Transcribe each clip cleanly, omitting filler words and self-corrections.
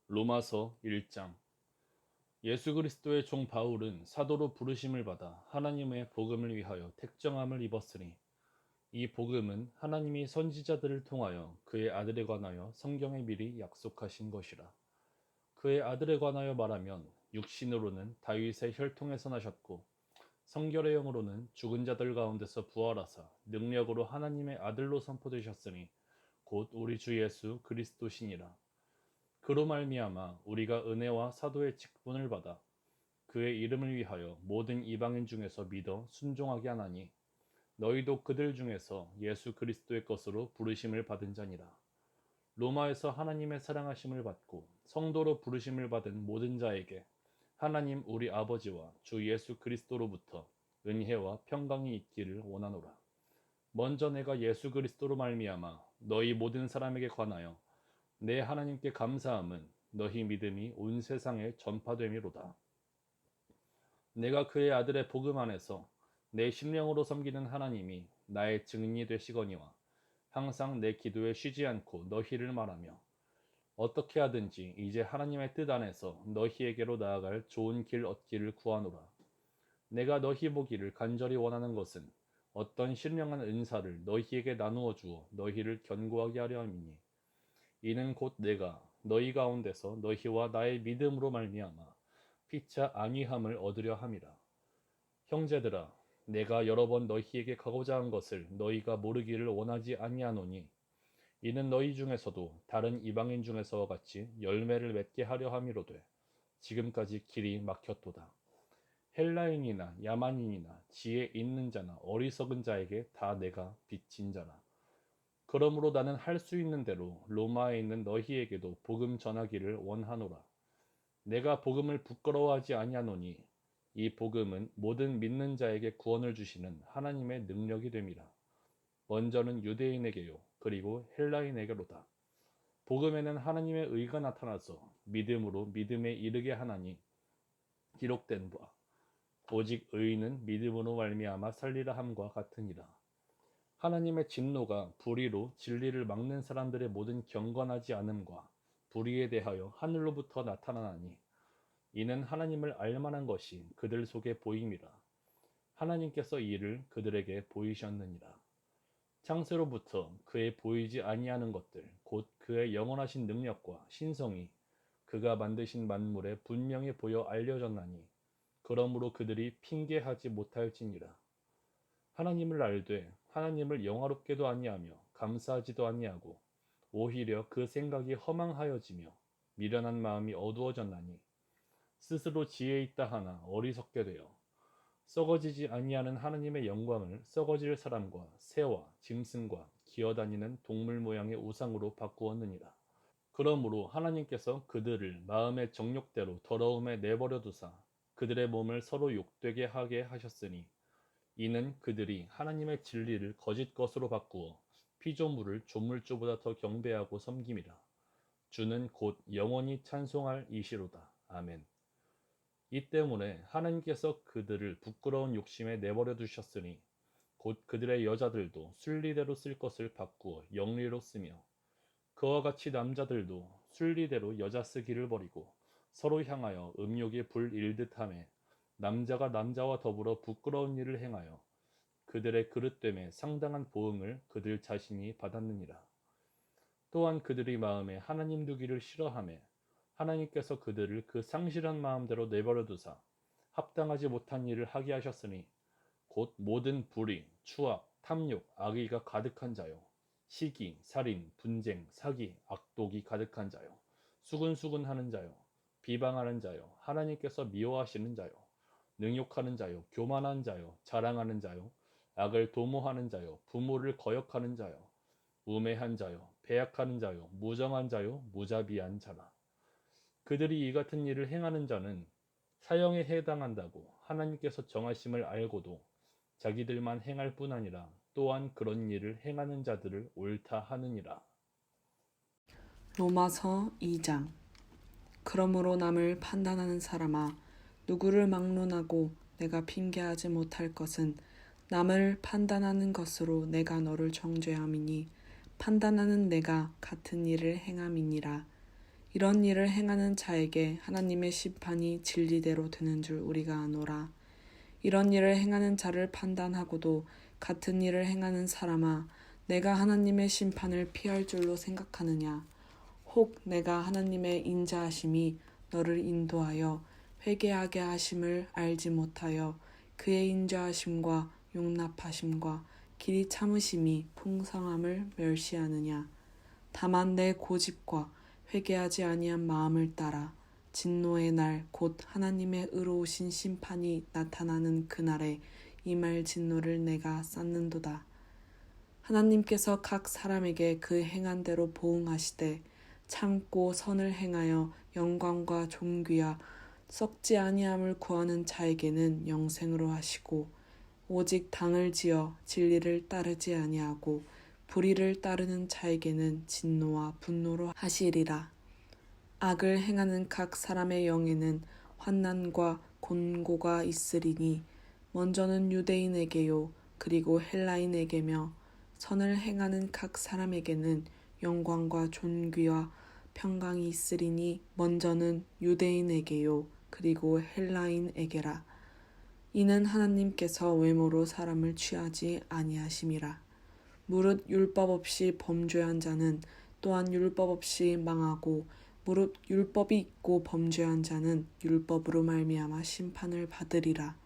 로마서 1장. 예수 그리스도의 종 바울은 사도로 부르심을 받아 하나님의 복음을 위하여 택정함을 입었으니 이 복음은 하나님이 선지자들을 통하여 그의 아들에 관하여 성경에 미리 약속하신 것이라. 그의 아들에 관하여 말하면 육신으로는 다윗의 혈통에서 나셨고 성결의 영으로는 죽은 자들 가운데서 부활하사 능력으로 하나님의 아들로 선포되셨으니 곧 우리 주 예수 그리스도시니라. 그로 말미암아 우리가 은혜와 사도의 직분을 받아 그의 이름을 위하여 모든 이방인 중에서 믿어 순종하게 하나니 너희도 그들 중에서 예수 그리스도의 것으로 부르심을 받은 자니라. 로마에서 하나님의 사랑하심을 받고 성도로 부르심을 받은 모든 자에게 하나님 우리 아버지와 주 예수 그리스도로부터 은혜와 평강이 있기를 원하노라. 먼저 내가 예수 그리스도로 말미암아 너희 모든 사람에게 관하여 내 하나님께 감사함은 너희 믿음이 온 세상에 전파됨이로다. 내가 그의 아들의 복음 안에서 내 심령으로 섬기는 하나님이 나의 증인이 되시거니와 항상 내 기도에 쉬지 않고 너희를 말하며 어떻게 하든지 이제 하나님의 뜻 안에서 너희에게로 나아갈 좋은 길 얻기를 구하노라. 내가 너희 보기를 간절히 원하는 것은 어떤 신령한 은사를 너희에게 나누어 주어 너희를 견고하게 하려 함이니 이는 곧 내가 너희 가운데서 너희와 나의 믿음으로 말미암아 피차 안위함을 얻으려 함이라. 형제들아, 내가 여러 번 너희에게 가고자 한 것을 너희가 모르기를 원하지 아니하노니 이는 너희 중에서도 다른 이방인 중에서와 같이 열매를 맺게 하려 함이로되 지금까지 길이 막혔도다. 헬라인이나 야만인이나 지혜 있는 자나 어리석은 자에게 다 내가 빚진 자라. 그러므로 나는 할 수 있는 대로 로마에 있는 너희에게도 복음 전하기를 원하노라. 내가 복음을 부끄러워하지 아니하노니 이 복음은 모든 믿는 자에게 구원을 주시는 하나님의 능력이 됨이라. 먼저는 유대인에게요 그리고 헬라인에게로다. 복음에는 하나님의 의가 나타나서 믿음으로 믿음에 이르게 하나니 기록된 바 오직 의인은 믿음으로 말미암아 살리라 함과 같으니라. 하나님의 진노가 불의로 진리를 막는 사람들의 모든 경건하지 않음과 불의에 대하여 하늘로부터 나타나나니 이는 하나님을 알만한 것이 그들 속에 보임이라. 하나님께서 이를 그들에게 보이셨느니라. 창세로부터 그의 보이지 아니하는 것들 곧 그의 영원하신 능력과 신성이 그가 만드신 만물에 분명히 보여 알려졌나니 그러므로 그들이 핑계하지 못할지니라. 하나님을 알되 하나님을 영화롭게도 아니하며 감사하지도 아니하고 오히려 그 생각이 허망하여지며 미련한 마음이 어두워졌나니 스스로 지혜 있다 하나 어리석게 되어 썩어지지 아니하는 하나님의 영광을 썩어질 사람과 새와 짐승과 기어다니는 동물 모양의 우상으로 바꾸었느니라. 그러므로 하나님께서 그들을 마음의 정욕대로 더러움에 내버려 두사 그들의 몸을 서로 욕되게 하게 하셨으니 이는 그들이 하나님의 진리를 거짓 것으로 바꾸어 피조물을 조물주보다 더 경배하고 섬김이라. 주는 곧 영원히 찬송할 이시로다. 아멘. 이 때문에 하나님께서 그들을 부끄러운 욕심에 내버려 두셨으니 곧 그들의 여자들도 순리대로 쓸 것을 바꾸어 영리로 쓰며 그와 같이 남자들도 순리대로 여자 쓰기를 버리고 서로 향하여 음욕에 불 일듯 하매 남자가 남자와 더불어 부끄러운 일을 행하여 그들의 그릇됨에 상당한 보응을 그들 자신이 받았느니라. 또한 그들이 마음에 하나님 두기를 싫어하며 하나님께서 그들을 그 상실한 마음대로 내버려 두사 합당하지 못한 일을 하게 하셨으니 곧 모든 불의, 추악, 탐욕, 악의가 가득한 자요 시기, 살인, 분쟁, 사기, 악독이 가득한 자요 수근수근하는 자요 비방하는 자요 하나님께서 미워하시는 자요 능욕하는 자요 교만한 자요 자랑하는 자요 악을 도모하는 자요 부모를 거역하는 자요 우매한 자요 배약하는 자요 무정한 자요 무자비한 자라. 그들이 이 같은 일을 행하는 자는 사형에 해당한다고 하나님께서 정하심을 알고도 자기들만 행할 뿐 아니라 또한 그런 일을 행하는 자들을 옳다 하느니라. 로마서 2장. 그러므로 남을 판단하는 사람아, 누구를 막론하고 내가 핑계하지 못할 것은 남을 판단하는 것으로 내가 너를 정죄함이니 판단하는 내가 같은 일을 행함이니라. 이런 일을 행하는 자에게 하나님의 심판이 진리대로 되는 줄 우리가 아노라. 이런 일을 행하는 자를 판단하고도 같은 일을 행하는 사람아, 내가 하나님의 심판을 피할 줄로 생각하느냐? 혹 내가 하나님의 인자하심이 너를 인도하여 회개하게 하심을 알지 못하여 그의 인자하심과 용납하심과 길이 참으심이 풍성함을 멸시하느냐? 다만 내 고집과 회개하지 아니한 마음을 따라 진노의 날 곧 하나님의 의로우신 심판이 나타나는 그날에 임할 진노를 내가 쌓는도다. 하나님께서 각 사람에게 그 행한 대로 보응하시되 참고 선을 행하여 영광과 존귀와 썩지 아니함을 구하는 자에게는 영생으로 하시고 오직 당을 지어 진리를 따르지 아니하고 불의를 따르는 자에게는 진노와 분노로 하시리라. 악을 행하는 각 사람의 영에는 환난과 곤고가 있으리니 먼저는 유대인에게요 그리고 헬라인에게며 선을 행하는 각 사람에게는 영광과 존귀와 평강이 있으리니 먼저는 유대인에게요 그리고 헬라인에게라. 이는 하나님께서 외모로 사람을 취하지 아니하심이라. 무릇 율법 없이 범죄한 자는 또한 율법 없이 망하고 무릇 율법이 있고 범죄한 자는 율법으로 말미암아 심판을 받으리라.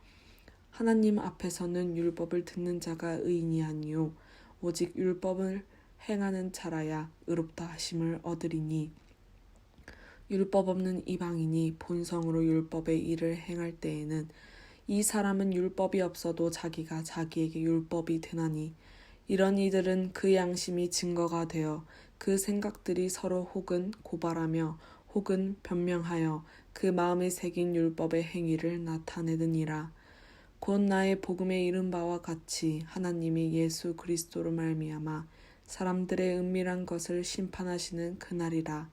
하나님 앞에서는 율법을 듣는 자가 의인이 아니요 오직 율법을 행하는 자라야 의롭다 하심을 얻으리니 율법 없는 이방인이 본성으로 율법의 일을 행할 때에는 이 사람은 율법이 없어도 자기가 자기에게 율법이 되나니 이런 이들은 그 양심이 증거가 되어 그 생각들이 서로 혹은 고발하며 혹은 변명하여 그 마음에 새긴 율법의 행위를 나타내느니라. 곧 나의 복음에 이른 바와 같이 하나님이 예수 그리스도로 말미암아 사람들의 은밀한 것을 심판하시는 그날이라.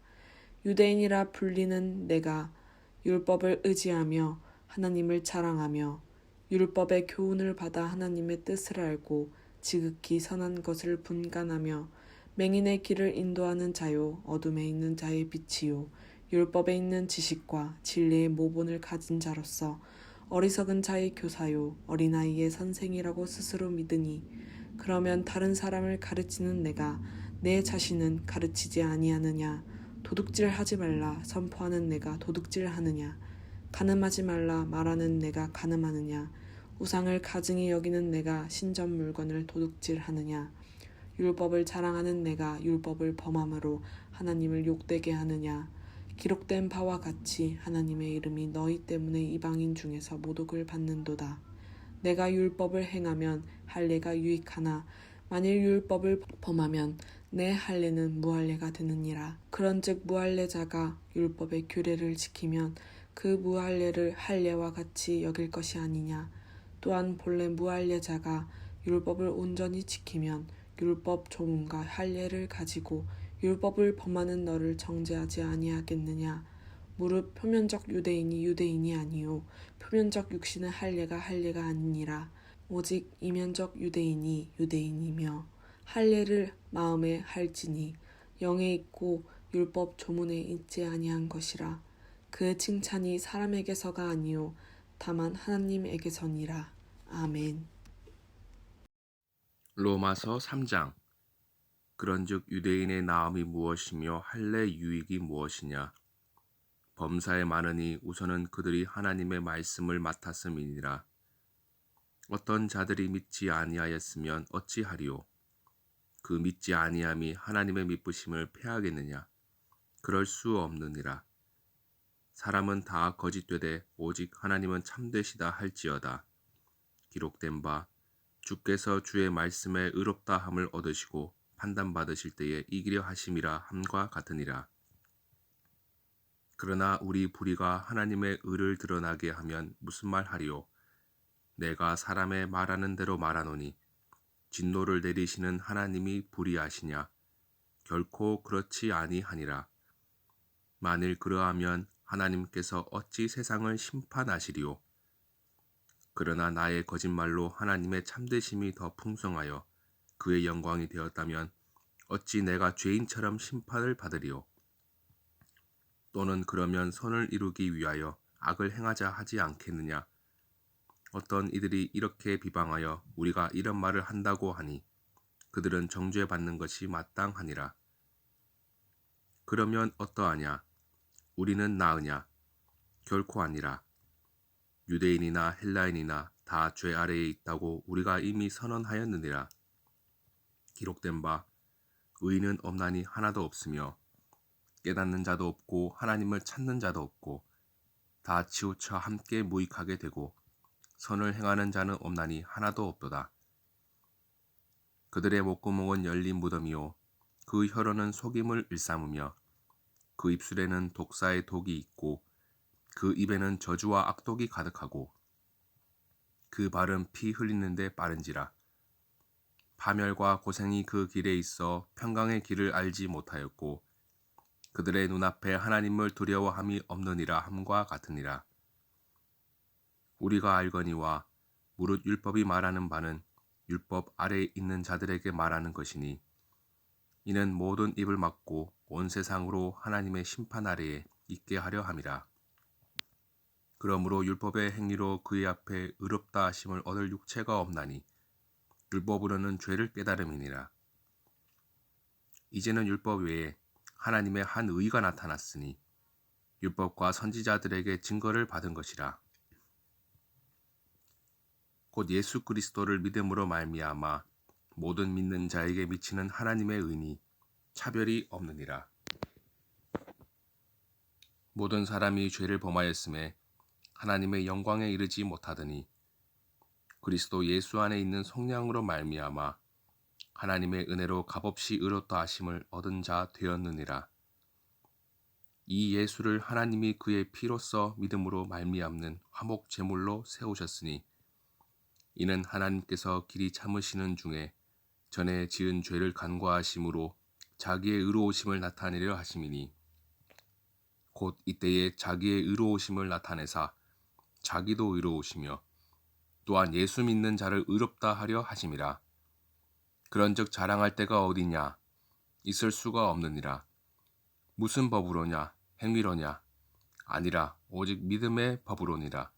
유대인이라 불리는 내가 율법을 의지하며 하나님을 자랑하며 율법의 교훈을 받아 하나님의 뜻을 알고 지극히 선한 것을 분간하며 맹인의 길을 인도하는 자요 어둠에 있는 자의 빛이요 율법에 있는 지식과 진리의 모본을 가진 자로서 어리석은 자의 교사요 어린아이의 선생이라고 스스로 믿으니 그러면 다른 사람을 가르치는 내가 내 자신은 가르치지 아니하느냐? 도둑질하지 말라 선포하는 내가 도둑질하느냐? 간음하지 말라 말하는 내가 간음하느냐? 우상을 가증히 여기는 내가 신전 물건을 도둑질하느냐? 율법을 자랑하는 내가 율법을 범함으로 하나님을 욕되게 하느냐? 기록된 바와 같이 하나님의 이름이 너희 때문에 이방인 중에서 모독을 받는도다. 내가 율법을 행하면 할례가 유익하나 만일 율법을 범하면 내 할례는 무할례가 되느니라. 그런즉 무할례자가 율법의 규례를 지키면 그 무할례를 할례와 같이 여길 것이 아니냐. 또한 본래 무할례자가 율법을 온전히 지키면 율법 조문과 할례를 가지고 율법을 범하는 너를 정죄하지 아니하겠느냐. 무릇 표면적 유대인이 유대인이 아니요 표면적 육신의 할례가 할례가 아니니라. 오직 이면적 유대인이 유대인이며 할례를 마음에 할지니 영에 있고 율법 조문에 있지 아니한 것이라. 그 칭찬이 사람에게서가 아니요 다만 하나님에게서니라. 아멘. 로마서 3장. 그런즉 유대인의 나음이 무엇이며 할례 유익이 무엇이냐? 범사에 많으니 우선은 그들이 하나님의 말씀을 맡았음이니라. 어떤 자들이 믿지 아니하였으면 어찌하리요? 그 믿지 아니함이 하나님의 미쁘심을 패하겠느냐? 그럴 수 없느니라. 사람은 다 거짓되되 오직 하나님은 참되시다 할지어다. 기록된 바 주께서 주의 말씀에 의롭다 함을 얻으시고 판단받으실 때에 이기려 하심이라 함과 같으니라. 그러나 우리 불의가 하나님의 의를 드러나게 하면 무슨 말 하리요? 내가 사람의 말하는 대로 말하노니 진노를 내리시는 하나님이 불의하시냐? 결코 그렇지 아니하니라. 만일 그러하면 하나님께서 어찌 세상을 심판하시리요? 그러나 나의 거짓말로 하나님의 참되심이 더 풍성하여 그의 영광이 되었다면 어찌 내가 죄인처럼 심판을 받으리요? 또는 그러면 선을 이루기 위하여 악을 행하자 하지 않겠느냐? 어떤 이들이 이렇게 비방하여 우리가 이런 말을 한다고 하니 그들은 정죄받는 것이 마땅하니라. 그러면 어떠하냐? 우리는 나으냐? 결코 아니라. 유대인이나 헬라인이나 다 죄 아래에 있다고 우리가 이미 선언하였느니라. 기록된 바 의인은 없나니 하나도 없으며 깨닫는 자도 없고 하나님을 찾는 자도 없고 다 치우쳐 함께 무익하게 되고 선을 행하는 자는 없나니 하나도 없도다. 그들의 목구멍은 열린 무덤이요 그 혀로는 속임을 일삼으며 그 입술에는 독사의 독이 있고 그 입에는 저주와 악독이 가득하고 그 발은 피 흘리는데 빠른지라. 파멸과 고생이 그 길에 있어 평강의 길을 알지 못하였고 그들의 눈앞에 하나님을 두려워함이 없느니라 함과 같으니라. 우리가 알거니와 무릇 율법이 말하는 바는 율법 아래에 있는 자들에게 말하는 것이니 이는 모든 입을 막고 온 세상으로 하나님의 심판 아래에 있게 하려 함이라. 그러므로 율법의 행위로 그의 앞에 의롭다 하심을 얻을 육체가 없나니 율법으로는 죄를 깨달음이니라. 이제는 율법 외에 하나님의 한 의가 나타났으니 율법과 선지자들에게 증거를 받은 것이라. 곧 예수 그리스도를 믿음으로 말미암아 모든 믿는 자에게 미치는 하나님의 의니 차별이 없느니라. 모든 사람이 죄를 범하였음에 하나님의 영광에 이르지 못하더니 그리스도 예수 안에 있는 성령으로 말미암아 하나님의 은혜로 값없이 의롭다 하심을 얻은 자 되었느니라. 이 예수를 하나님이 그의 피로써 믿음으로 말미암는 화목 제물로 세우셨으니 이는 하나님께서 길이 참으시는 중에 전에 지은 죄를 간과하심으로 자기의 의로우심을 나타내려 하심이니 곧 이때에 자기의 의로우심을 나타내사 자기도 의로우시며 또한 예수 믿는 자를 의롭다 하려 하심이라. 그런즉 자랑할 데가 어디냐? 있을 수가 없느니라. 무슨 법으로냐? 행위로냐? 아니라 오직 믿음의 법으로니라.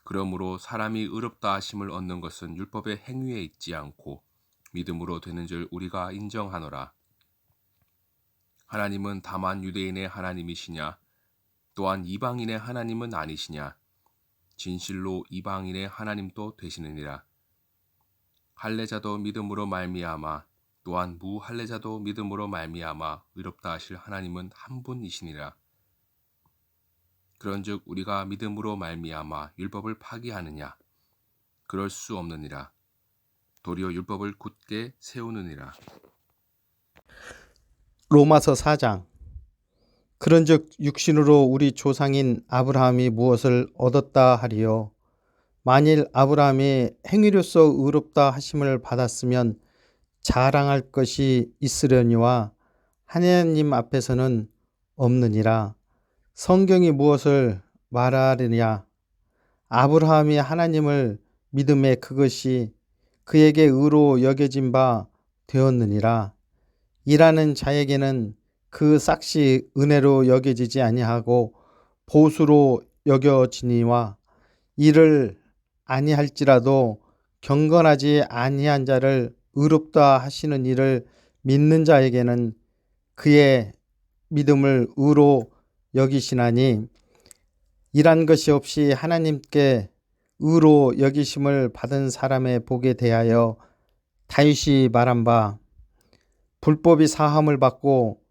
그러므로 사람이 의롭다 하심을 얻는 것은 율법의 행위에 있지 않고 믿음으로 되는 줄 우리가 인정하노라. 하나님은 다만 유대인의 하나님이시냐? 또한 이방인의 하나님은 아니시냐? 진실로 이방인의 하나님도 되시느니라. 할례자도 믿음으로 말미암아 또한 무할례자도 믿음으로 말미암아 의롭다 하실 하나님은 한 분이시니라. 그런즉 우리가 믿음으로 말미암아 율법을 파기하느냐? 그럴 수 없느니라. 도리어 율법을 굳게 세우느니라. 로마서 4장. 그런즉 육신으로 우리 조상인 아브라함이 무엇을 얻었다 하리요? 만일 아브라함이 행위로서 의롭다 하심을 받았으면 자랑할 것이 있으려니와 하나님 앞에서는 없느니라. 성경이 무엇을 말하느냐? 아브라함이 하나님을 믿음에 그것이 그에게 의로 여겨진 바 되었느니라. 일하는 자에게는 그 삭시 은혜로 여겨지지 아니하고 보수로 여겨지니와 일을 아니할지라도 경건하지 아니한 자를 의롭다 하시는 일을 믿는 자에게는 그의 믿음을 의로 여기시나니 일한 것이 없이 하나님께 의로 여기심을 받은 사람의 복에 대하여 다윗이 말한 바 불법이 사함을 받고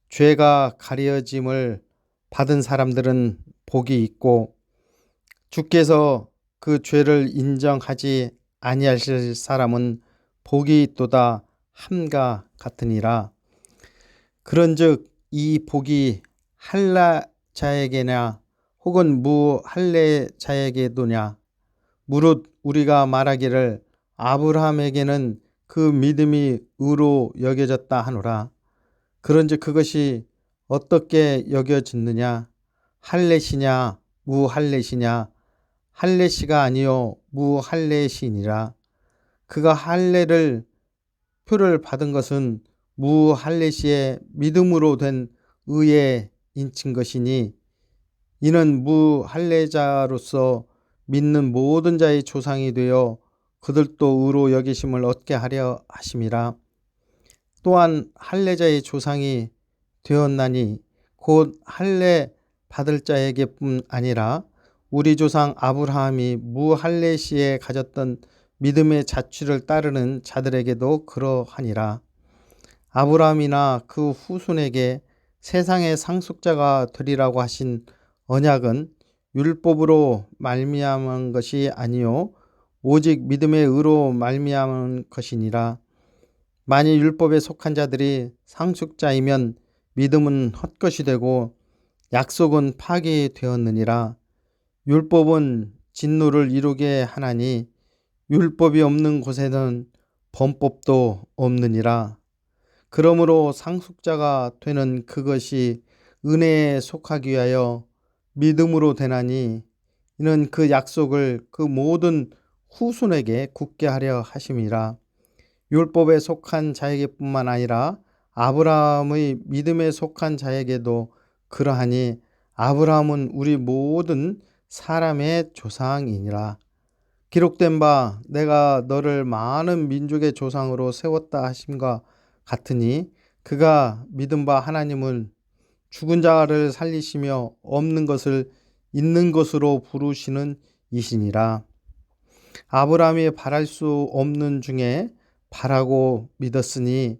죄가 가려짐을 받은 사람들은 복이 있고 주께서 그 죄를 인정하지 아니하실 사람은 복이 있도다 함과 같으니라. 그런즉 이 복이 할례자에게냐 혹은 무할례자에게도냐? 무릇 우리가 말하기를 아브라함에게는 그 믿음이 의로 여겨졌다 하노라. 그런즉 그것이 어떻게 여겨졌느냐? 할례시냐 무할례시냐? 할례시가 아니요 무할례시니라. 그가 할례를 표를 받은 것은 무할례시의 믿음으로 된 의의 인친 것이니 이는 무할례자로서 믿는 모든 자의 조상이 되어 그들도 의로 여기심을 얻게 하려 하심이라. 또한 할례자의 조상이 되었나니 곧 할례 받을 자에게뿐 아니라 우리 조상 아브라함이 무할례 시에 가졌던 믿음의 자취를 따르는 자들에게도 그러하니라. 아브라함이나 그 후손에게 세상의 상속자가 되리라고 하신 언약은 율법으로 말미암은 것이 아니요 오직 믿음의 의로 말미암은 것이니라. 만일 율법에 속한 자들이 상속자이면 믿음은 헛것이 되고 약속은 파기되었느니라. 율법은 진노를 이루게 하나니 율법이 없는 곳에는 범법도 없느니라. 그러므로 상속자가 되는 그것이 은혜에 속하기 위하여 믿음으로 되나니 이는 그 약속을 그 모든 후손에게 굳게 하려 하심이라. 율법에 속한 자에게뿐만 아니라 아브라함의 믿음에 속한 자에게도 그러하니 아브라함은 우리 모든 사람의 조상이니라. 기록된 바 내가 너를 많은 민족의 조상으로 세웠다 하심과 같으니 그가 믿은 바 하나님은 죽은 자를 살리시며 없는 것을 있는 것으로 부르시는 이시니라. 아브라함이 바랄 수 없는 중에 바라고 믿었으니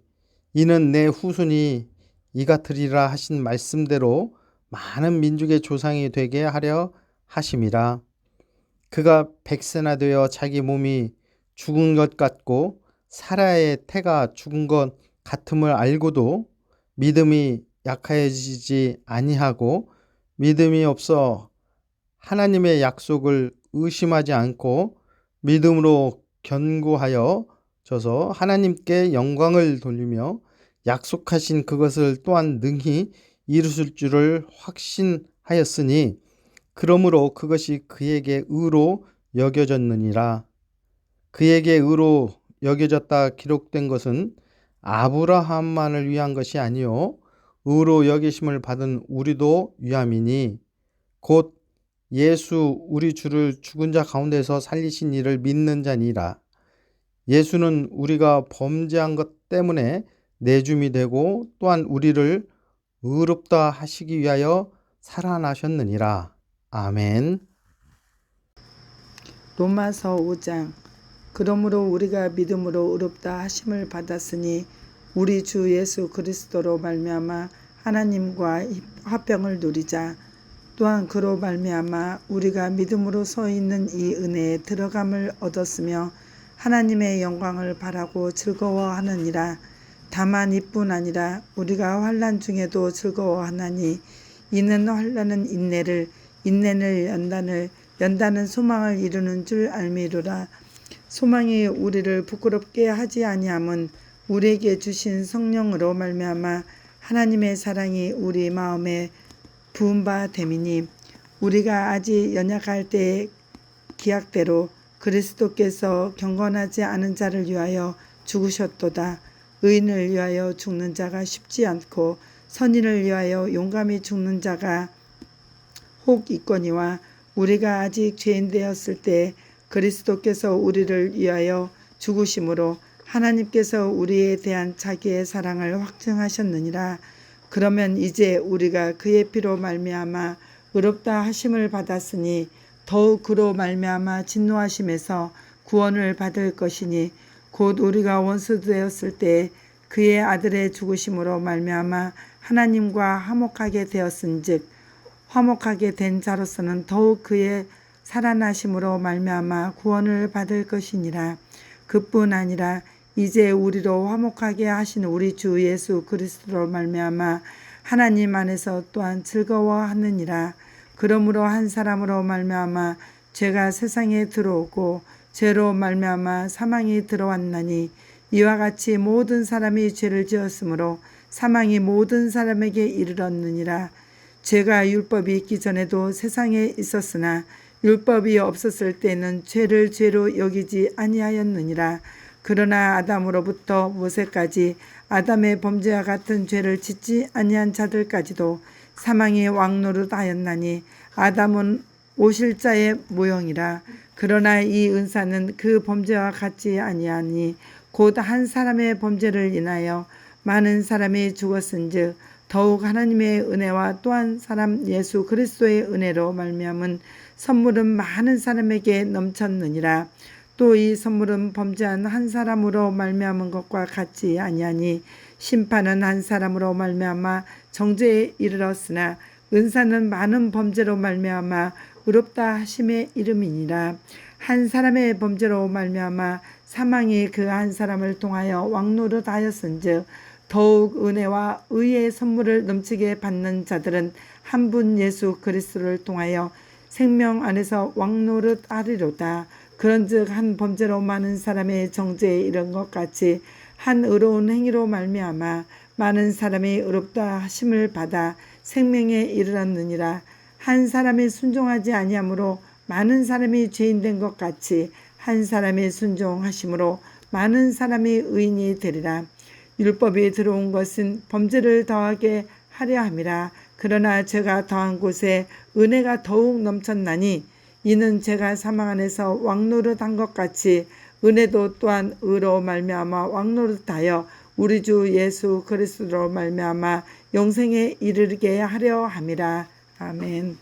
이는 내 후손이 이 같으리라 하신 말씀대로 많은 민족의 조상이 되게 하려 하심이라. 그가 100세나 되어 자기 몸이 죽은 것 같고 사라의 태가 죽은 것 같음을 알고도 믿음이 약해지지 아니하고 믿음이 없어 하나님의 약속을 의심하지 않고 믿음으로 견고하여 져서 하나님께 영광을 돌리며 약속하신 그것을 또한 능히 이루실 줄을 확신하였으니 그러므로 그것이 그에게 의로 여겨졌느니라. 그에게 의로 여겨졌다 기록된 것은 아브라함만을 위한 것이 아니요 의로 여기심을 받은 우리도 위함이니 곧 예수 우리 주를 죽은 자 가운데서 살리신 이를 믿는 자니라. 예수는 우리가 범죄한 것 때문에 내줌이 되고 또한 우리를 의롭다 하시기 위하여 살아나셨느니라. 아멘. 로마서 5장. 그러므로 우리가 믿음으로 의롭다 하심을 받았으니 우리 주 예수 그리스도로 말미암아 하나님과 화평을 누리자. 또한 그로 말미암아 우리가 믿음으로 서 있는 이 은혜에 들어감을 얻었으며 하나님의 영광을 바라고 즐거워하느니라. 다만 이뿐 아니라 우리가 환난 중에도 즐거워하나니 이는 환난은 인내를, 인내는 연단을, 연단은 소망을 이루는 줄 알미로라. 소망이 우리를 부끄럽게 하지 아니함은 우리에게 주신 성령으로 말미암아 하나님의 사랑이 우리 마음에 부은 바 됨이니 우리가 아직 연약할 때의 기약대로 그리스도께서 경건하지 않은 자를 위하여 죽으셨도다. 의인을 위하여 죽는 자가 쉽지 않고 선인을 위하여 용감히 죽는 자가 혹 있거니와 우리가 아직 죄인 되었을 때 그리스도께서 우리를 위하여 죽으심으로 하나님께서 우리에 대한 자기의 사랑을 확증하셨느니라. 그러면 이제 우리가 그의 피로 말미암아 의롭다 하심을 받았으니 더욱 그로 말미암아 진노하심에서 구원을 받을 것이니 곧 우리가 원수 되었을 때 그의 아들의 죽으심으로 말미암아 하나님과 화목하게 되었은즉 화목하게 된 자로서는 더욱 그의 살아나심으로 말미암아 구원을 받을 것이니라. 그뿐 아니라 이제 우리로 화목하게 하신 우리 주 예수 그리스도로 말미암아 하나님 안에서 또한 즐거워하느니라. 그러므로 한 사람으로 말미암아 죄가 세상에 들어오고 죄로 말미암아 사망이 들어왔나니 이와 같이 모든 사람이 죄를 지었으므로 사망이 모든 사람에게 이르렀느니라. 죄가 율법이 있기 전에도 세상에 있었으나 율법이 없었을 때는 죄를 죄로 여기지 아니하였느니라. 그러나 아담으로부터 모세까지 아담의 범죄와 같은 죄를 짓지 아니한 자들까지도 사망의 왕노릇하였나니 아담은 오실 자의 모형이라. 그러나 이 은사는 그 범죄와 같지 아니하니 곧 한 사람의 범죄를 인하여 많은 사람이 죽었은즉 더욱 하나님의 은혜와 또 한 사람 예수 그리스도의 은혜로 말미암은 선물은 많은 사람에게 넘쳤느니라. 또 이 선물은 범죄한 한 사람으로 말미암은 것과 같지 아니하니 심판은 한 사람으로 말미암아 정죄에 이르렀으나 은사는 많은 범죄로 말미암아 의롭다 하심의 이름이니라. 한 사람의 범죄로 말미암아 사망이 그 한 사람을 통하여 왕노릇하였은즉 더욱 은혜와 의의 선물을 넘치게 받는 자들은 한 분 예수 그리스도를 통하여 생명 안에서 왕노릇하리로다. 그런즉 한 범죄로 많은 사람의 정죄에 이른 것 같이 한 의로운 행위로 말미암아 많은 사람이 의롭다 하심을 받아 생명에 이르렀느니라. 한 사람이 순종하지 아니하므로 많은 사람이 죄인된 것 같이 한 사람이 순종하심으로 많은 사람이 의인이 되리라. 율법이 들어온 것은 범죄를 더하게 하려 함이라. 그러나 죄가 더한 곳에 은혜가 더욱 넘쳤나니 이는 죄가 사망 안에서 왕노릇한 것 같이 은혜도 또한 의로 말미암아 왕노릇하여 우리 주 예수 그리스도로 말미암아 영생에 이르게 하려 함이라. 아멘.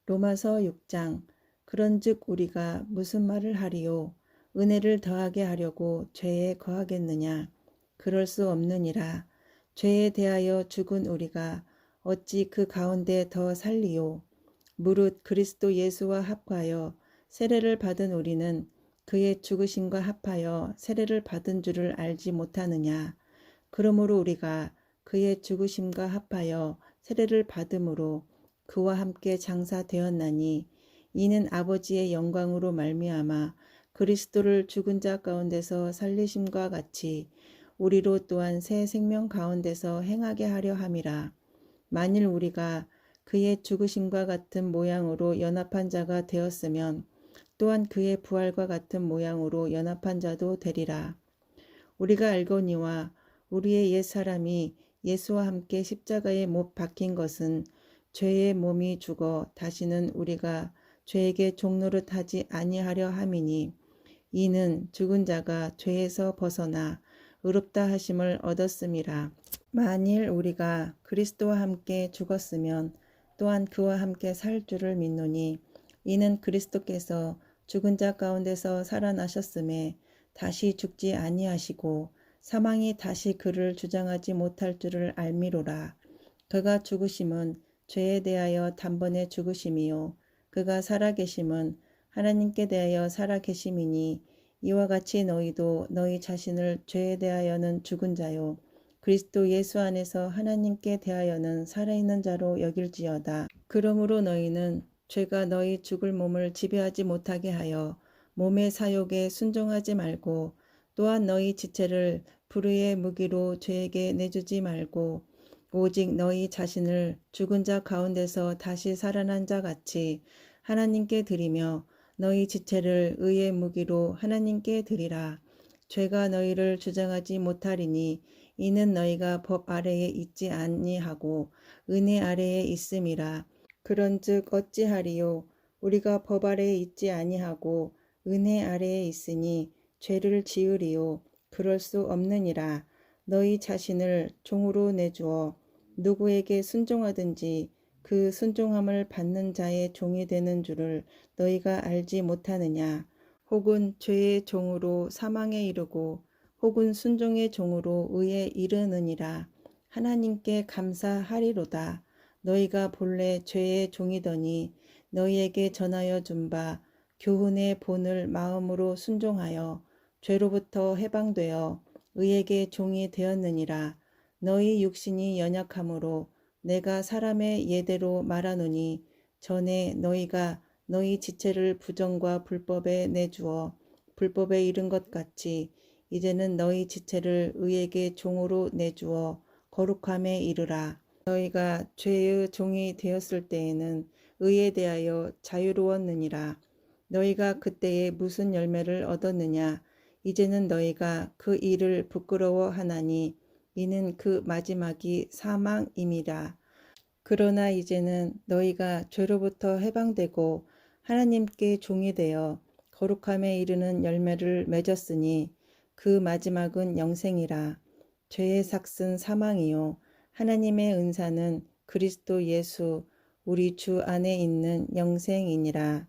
로마서 6장. 그런즉 우리가 무슨 말을 하리요? 은혜를 더하게 하려고 죄에 거하겠느냐? 그럴 수 없느니라. 죄에 대하여 죽은 우리가 어찌 그 가운데 더 살리요? 무릇 그리스도 예수와 합하여 세례를 받은 우리는 그의 죽으심과 합하여 세례를 받은 줄을 알지 못하느냐? 그러므로 우리가 그의 죽으심과 합하여 세례를 받음으로 그와 함께 장사되었나니 이는 아버지의 영광으로 말미암아 그리스도를 죽은 자 가운데서 살리심과 같이 우리로 또한 새 생명 가운데서 행하게 하려 함이라. 만일 우리가 그의 죽으심과 같은 모양으로 연합한 자가 되었으면 또한 그의 부활과 같은 모양으로 연합한 자도 되리라. 우리가 알거니와 우리의 옛사람이 예수와 함께 십자가에 못 박힌 것은 죄의 몸이 죽어 다시는 우리가 죄에게 종노릇하지 아니하려 함이니 이는 죽은 자가 죄에서 벗어나 의롭다 하심을 얻었음이라. 만일 우리가 그리스도와 함께 죽었으면 또한 그와 함께 살 줄을 믿노니 이는 그리스도께서 죽은 자 가운데서 살아나셨음에 다시 죽지 아니하시고 사망이 다시 그를 주장하지 못할 줄을 알미로라. 그가 죽으심은 죄에 대하여 단번에 죽으심이요 그가 살아계심은 하나님께 대하여 살아계심이니 이와 같이 너희도 너희 자신을 죄에 대하여는 죽은 자요 그리스도 예수 안에서 하나님께 대하여는 살아있는 자로 여길지어다. 그러므로 너희는 죄가 너희 죽을 몸을 지배하지 못하게 하여 몸의 사욕에 순종하지 말고 또한 너희 지체를 불의의 무기로 죄에게 내주지 말고 오직 너희 자신을 죽은 자 가운데서 다시 살아난 자 같이 하나님께 드리며 너희 지체를 의의 무기로 하나님께 드리라. 죄가 너희를 주장하지 못하리니 이는 너희가 법 아래에 있지 아니하고 은혜 아래에 있음이라. 그런즉 어찌하리요? 우리가 법 아래에 있지 아니하고 은혜 아래에 있으니 죄를 지으리요? 그럴 수 없느니라. 너희 자신을 종으로 내주어 누구에게 순종하든지 그 순종함을 받는 자의 종이 되는 줄을 너희가 알지 못하느냐? 혹은 죄의 종으로 사망에 이르고 혹은 순종의 종으로 의에 이르느니라. 하나님께 감사하리로다. 너희가 본래 죄의 종이더니 너희에게 전하여 준 바 교훈의 본을 마음으로 순종하여 죄로부터 해방되어 의에게 종이 되었느니라. 너희 육신이 연약함으로 내가 사람의 예대로 말하노니 전에 너희가 너희 지체를 부정과 불법에 내주어 불법에 이른 것 같이 이제는 너희 지체를 의에게 종으로 내주어 거룩함에 이르라. 너희가 죄의 종이 되었을 때에는 의에 대하여 자유로웠느니라. 너희가 그때에 무슨 열매를 얻었느냐? 이제는 너희가 그 일을 부끄러워하나니 이는 그 마지막이 사망임이라. 그러나 이제는 너희가 죄로부터 해방되고 하나님께 종이 되어 거룩함에 이르는 열매를 맺었으니 그 마지막은 영생이라. 죄의 삭은 사망이요 하나님의 은사는 그리스도 예수 우리 주 안에 있는 영생이니라.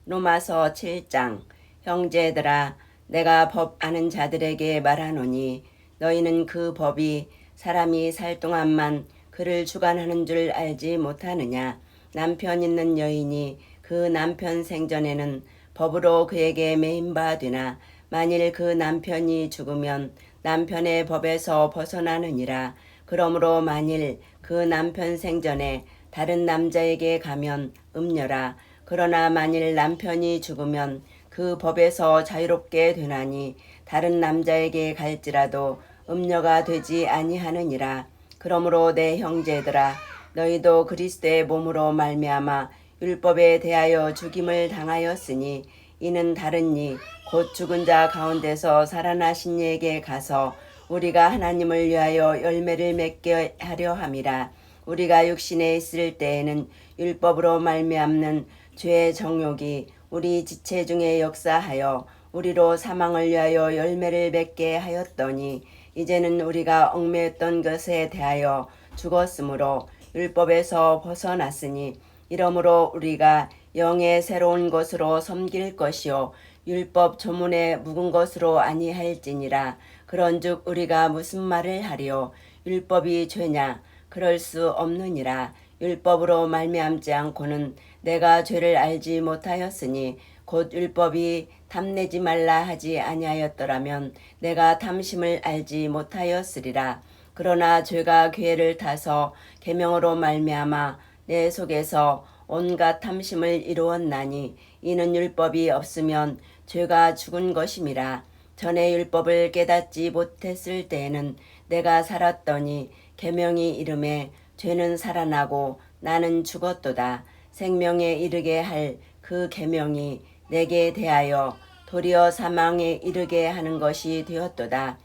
로마서 7장. 형제들아, 내가 법 아는 자들에게 말하노니 너희는 그 법이 사람이 살 동안만 그를 주관하는 줄 알지 못하느냐. 남편 있는 여인이 그 남편 생전에는 법으로 그에게 매인바 되나 만일 그 남편이 죽으면 남편의 법에서 벗어나느니라. 그러므로 만일 그 남편 생전에 다른 남자에게 가면 음녀라. 그러나 만일 남편이 죽으면 그 법에서 자유롭게 되나니 다른 남자에게 갈지라도 음녀가 되지 아니하느니라. 그러므로 내 형제들아, 너희도 그리스도의 몸으로 말미암아 율법에 대하여 죽임을 당하였으니 이는 다른 이 곧 죽은 자 가운데서 살아나신 이에게 가서 우리가 하나님을 위하여 열매를 맺게 하려 함이라. 우리가 육신에 있을 때에는 율법으로 말미암는 죄의 정욕이 우리 지체 중에 역사하여 우리로 사망을 위하여 열매를 맺게 하였더니 이제는 우리가 얽매였던 것에 대하여 죽었으므로 율법에서 벗어났으니 이러므로 우리가 영의 새로운 것으로 섬길 것이요 율법 조문에 묵은 것으로 아니할지니라. 그런즉 우리가 무슨 말을 하리요? 율법이 죄냐? 그럴 수 없느니라. 율법으로 말미암지 않고는 내가 죄를 알지 못하였으니 곧 율법이 탐내지 말라 하지 아니하였더라면 내가 탐심을 알지 못하였으리라. 그러나 죄가 기회를 타서 계명으로 말미암아 내 속에서 온갖 탐심을 이루었나니 이는 율법이 없으면 죄가 죽은 것임이라. 전에 율법을 깨닫지 못했을 때에는 내가 살았더니 계명이 이름에 죄는 살아나고 나는 죽었도다. 생명에 이르게 할 그 계명이 내게 대하여 도리어 사망에 이르게 하는 것이 되었도다.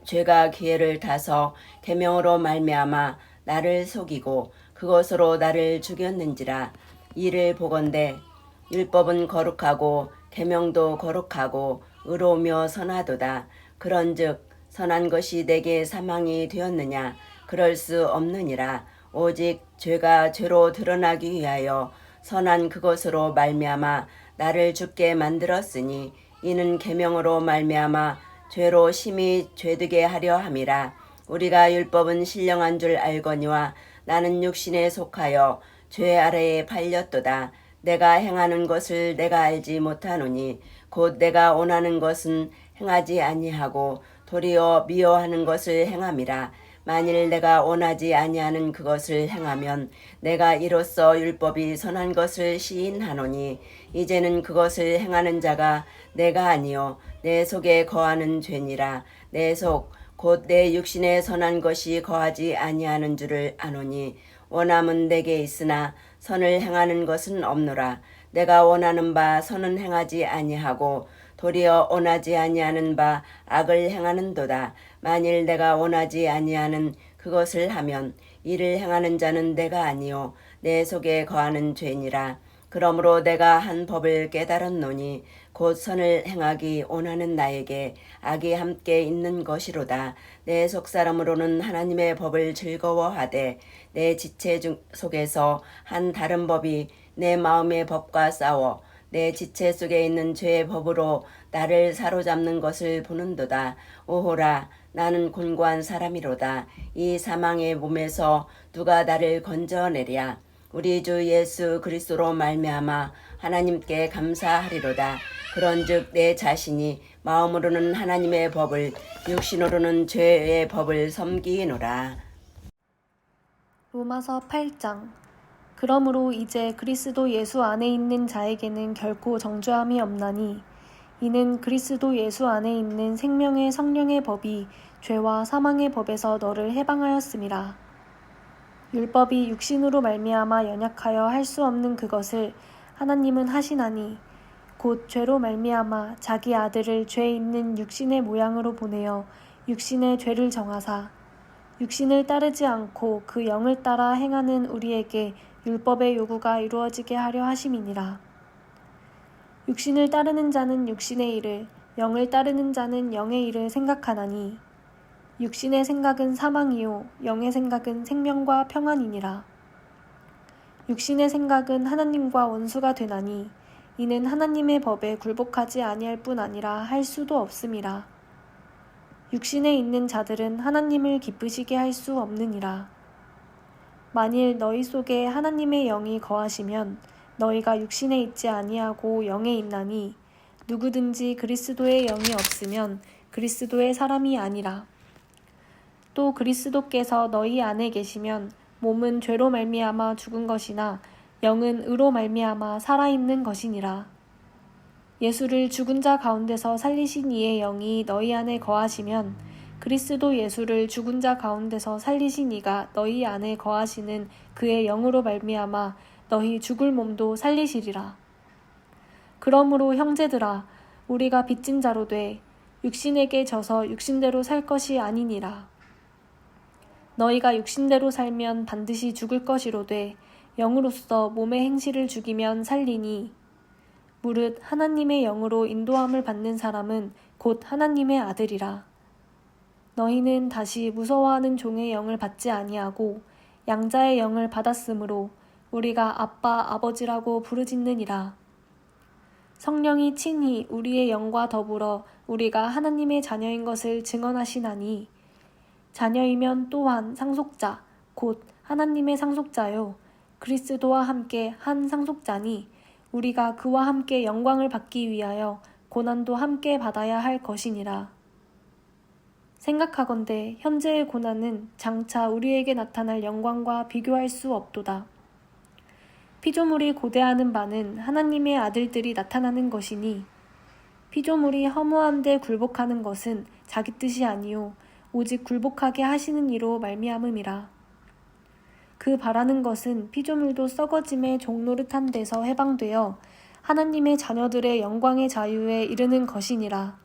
죄가 기회를 타서 계명으로 말미암아 나를 속이고 그것으로 나를 죽였는지라. 이를 보건대 율법은 거룩하고 계명도 거룩하고 의로우며 선하도다. 그런즉 선한 것이 내게 사망이 되었느냐? 그럴 수 없느니라. 오직 죄가 죄로 드러나기 위하여 선한 그것으로 말미암아 나를 죽게 만들었으니 이는 계명으로 말미암아 죄로 심히 죄되게 하려 함이라. 우리가 율법은 신령한 줄 알거니와 나는 육신에 속하여 죄 아래에 팔렸도다. 내가 행하는 것을 내가 알지 못하노니 곧 내가 원하는 것은 행하지 아니하고 도리어 미워하는 것을 행함이라. 만일 내가 원하지 아니하는 그것을 행하면 내가 이로써 율법이 선한 것을 시인하노니 이제는 그것을 행하는 자가 내가 아니요 내 속에 거하는 죄니라. 내 속 곧 내 육신에 선한 것이 거하지 아니하는 줄을 아노니 원함은 내게 있으나 선을 행하는 것은 없노라. 내가 원하는 바 선은 행하지 아니하고 도리어 원하지 아니하는 바 악을 행하는도다. 만일 내가 원하지 아니하는 그것을 하면 이를 행하는 자는 내가 아니요 내 속에 거하는 죄니라. 그러므로 내가 한 법을 깨달았노니 곧 선을 행하기 원하는 나에게 악이 함께 있는 것이로다. 내 속사람으로는 하나님의 법을 즐거워하되 내 지체 속에서 한 다른 법이 내 마음의 법과 싸워 내 지체 속에 있는 죄의 법으로 나를 사로잡는 것을 보는도다. 오호라, 나는 곤고한 사람이로다. 이 사망의 몸에서 누가 나를 건져내랴. 우리 주 예수 그리스도로 말미암아 하나님께 감사하리로다. 그런즉 내 자신이 마음으로는 하나님의 법을 육신으로는 죄의 법을 섬기노라. 로마서 8장. 그러므로 이제 그리스도 예수 안에 있는 자에게는 결코 정죄함이 없나니 이는 그리스도 예수 안에 있는 생명의 성령의 법이 죄와 사망의 법에서 너를 해방하였음이라. 율법이 육신으로 말미암아 연약하여 할 수 없는 그것을 하나님은 하시나니 곧 죄로 말미암아 자기 아들을 죄 있는 육신의 모양으로 보내어 육신의 죄를 정하사 육신을 따르지 않고 그 영을 따라 행하는 우리에게 율법의 요구가 이루어지게 하려 하심이니라. 육신을 따르는 자는 육신의 일을, 영을 따르는 자는 영의 일을 생각하나니 육신의 생각은 사망이요 영의 생각은 생명과 평안이니라. 육신의 생각은 하나님과 원수가 되나니 이는 하나님의 법에 굴복하지 아니할 뿐 아니라 할 수도 없음이라. 육신에 있는 자들은 하나님을 기쁘시게 할 수 없느니라. 만일 너희 속에 하나님의 영이 거하시면 너희가 육신에 있지 아니하고 영에 있나니 누구든지 그리스도의 영이 없으면 그리스도의 사람이 아니라. 또 그리스도께서 너희 안에 계시면 몸은 죄로 말미암아 죽은 것이나 영은 의로 말미암아 살아있는 것이니라. 예수를 죽은 자 가운데서 살리신 이의 영이 너희 안에 거하시면 그리스도 예수를 죽은 자 가운데서 살리신 이가 너희 안에 거하시는 그의 영으로 말미암아 너희 죽을 몸도 살리시리라. 그러므로 형제들아 우리가 빚진 자로 돼 육신에게 져서 육신대로 살 것이 아니니라. 너희가 육신대로 살면 반드시 죽을 것이로되 영으로서 몸의 행실을 죽이면 살리니 무릇 하나님의 영으로 인도함을 받는 사람은 곧 하나님의 아들이라. 너희는 다시 무서워하는 종의 영을 받지 아니하고 양자의 영을 받았으므로 우리가 아빠 아버지라고 부르짖느니라. 성령이 친히 우리의 영과 더불어 우리가 하나님의 자녀인 것을 증언하시나니 자녀이면 또한 상속자 곧 하나님의 상속자요 그리스도와 함께 한 상속자니 우리가 그와 함께 영광을 받기 위하여 고난도 함께 받아야 할 것이니라. 생각하건대 현재의 고난은 장차 우리에게 나타날 영광과 비교할 수 없도다. 피조물이 고대하는 바는 하나님의 아들들이 나타나는 것이니 피조물이 허무한 데 굴복하는 것은 자기 뜻이 아니요 오직 굴복하게 하시는 이로 말미암음이라. 그 바라는 것은 피조물도 썩어짐의 종노릇한 데서 해방되어 하나님의 자녀들의 영광의 자유에 이르는 것이니라.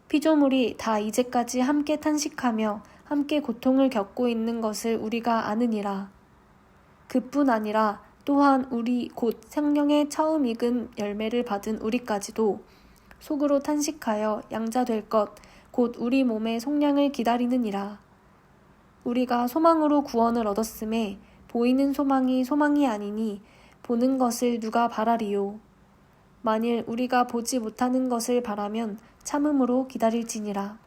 피조물이 다 이제까지 함께 탄식하며 함께 고통을 겪고 있는 것을 우리가 아느니라. 그뿐 아니라 또한 우리 곧 생명의 처음 익은 열매를 받은 우리까지도 속으로 탄식하여 양자될 것 곧 우리 몸의 속량을 기다리느니라. 우리가 소망으로 구원을 얻었음에 보이는 소망이 소망이 아니니 보는 것을 누가 바라리요. 만일 우리가 보지 못하는 것을 바라면 참음으로 기다릴지니라.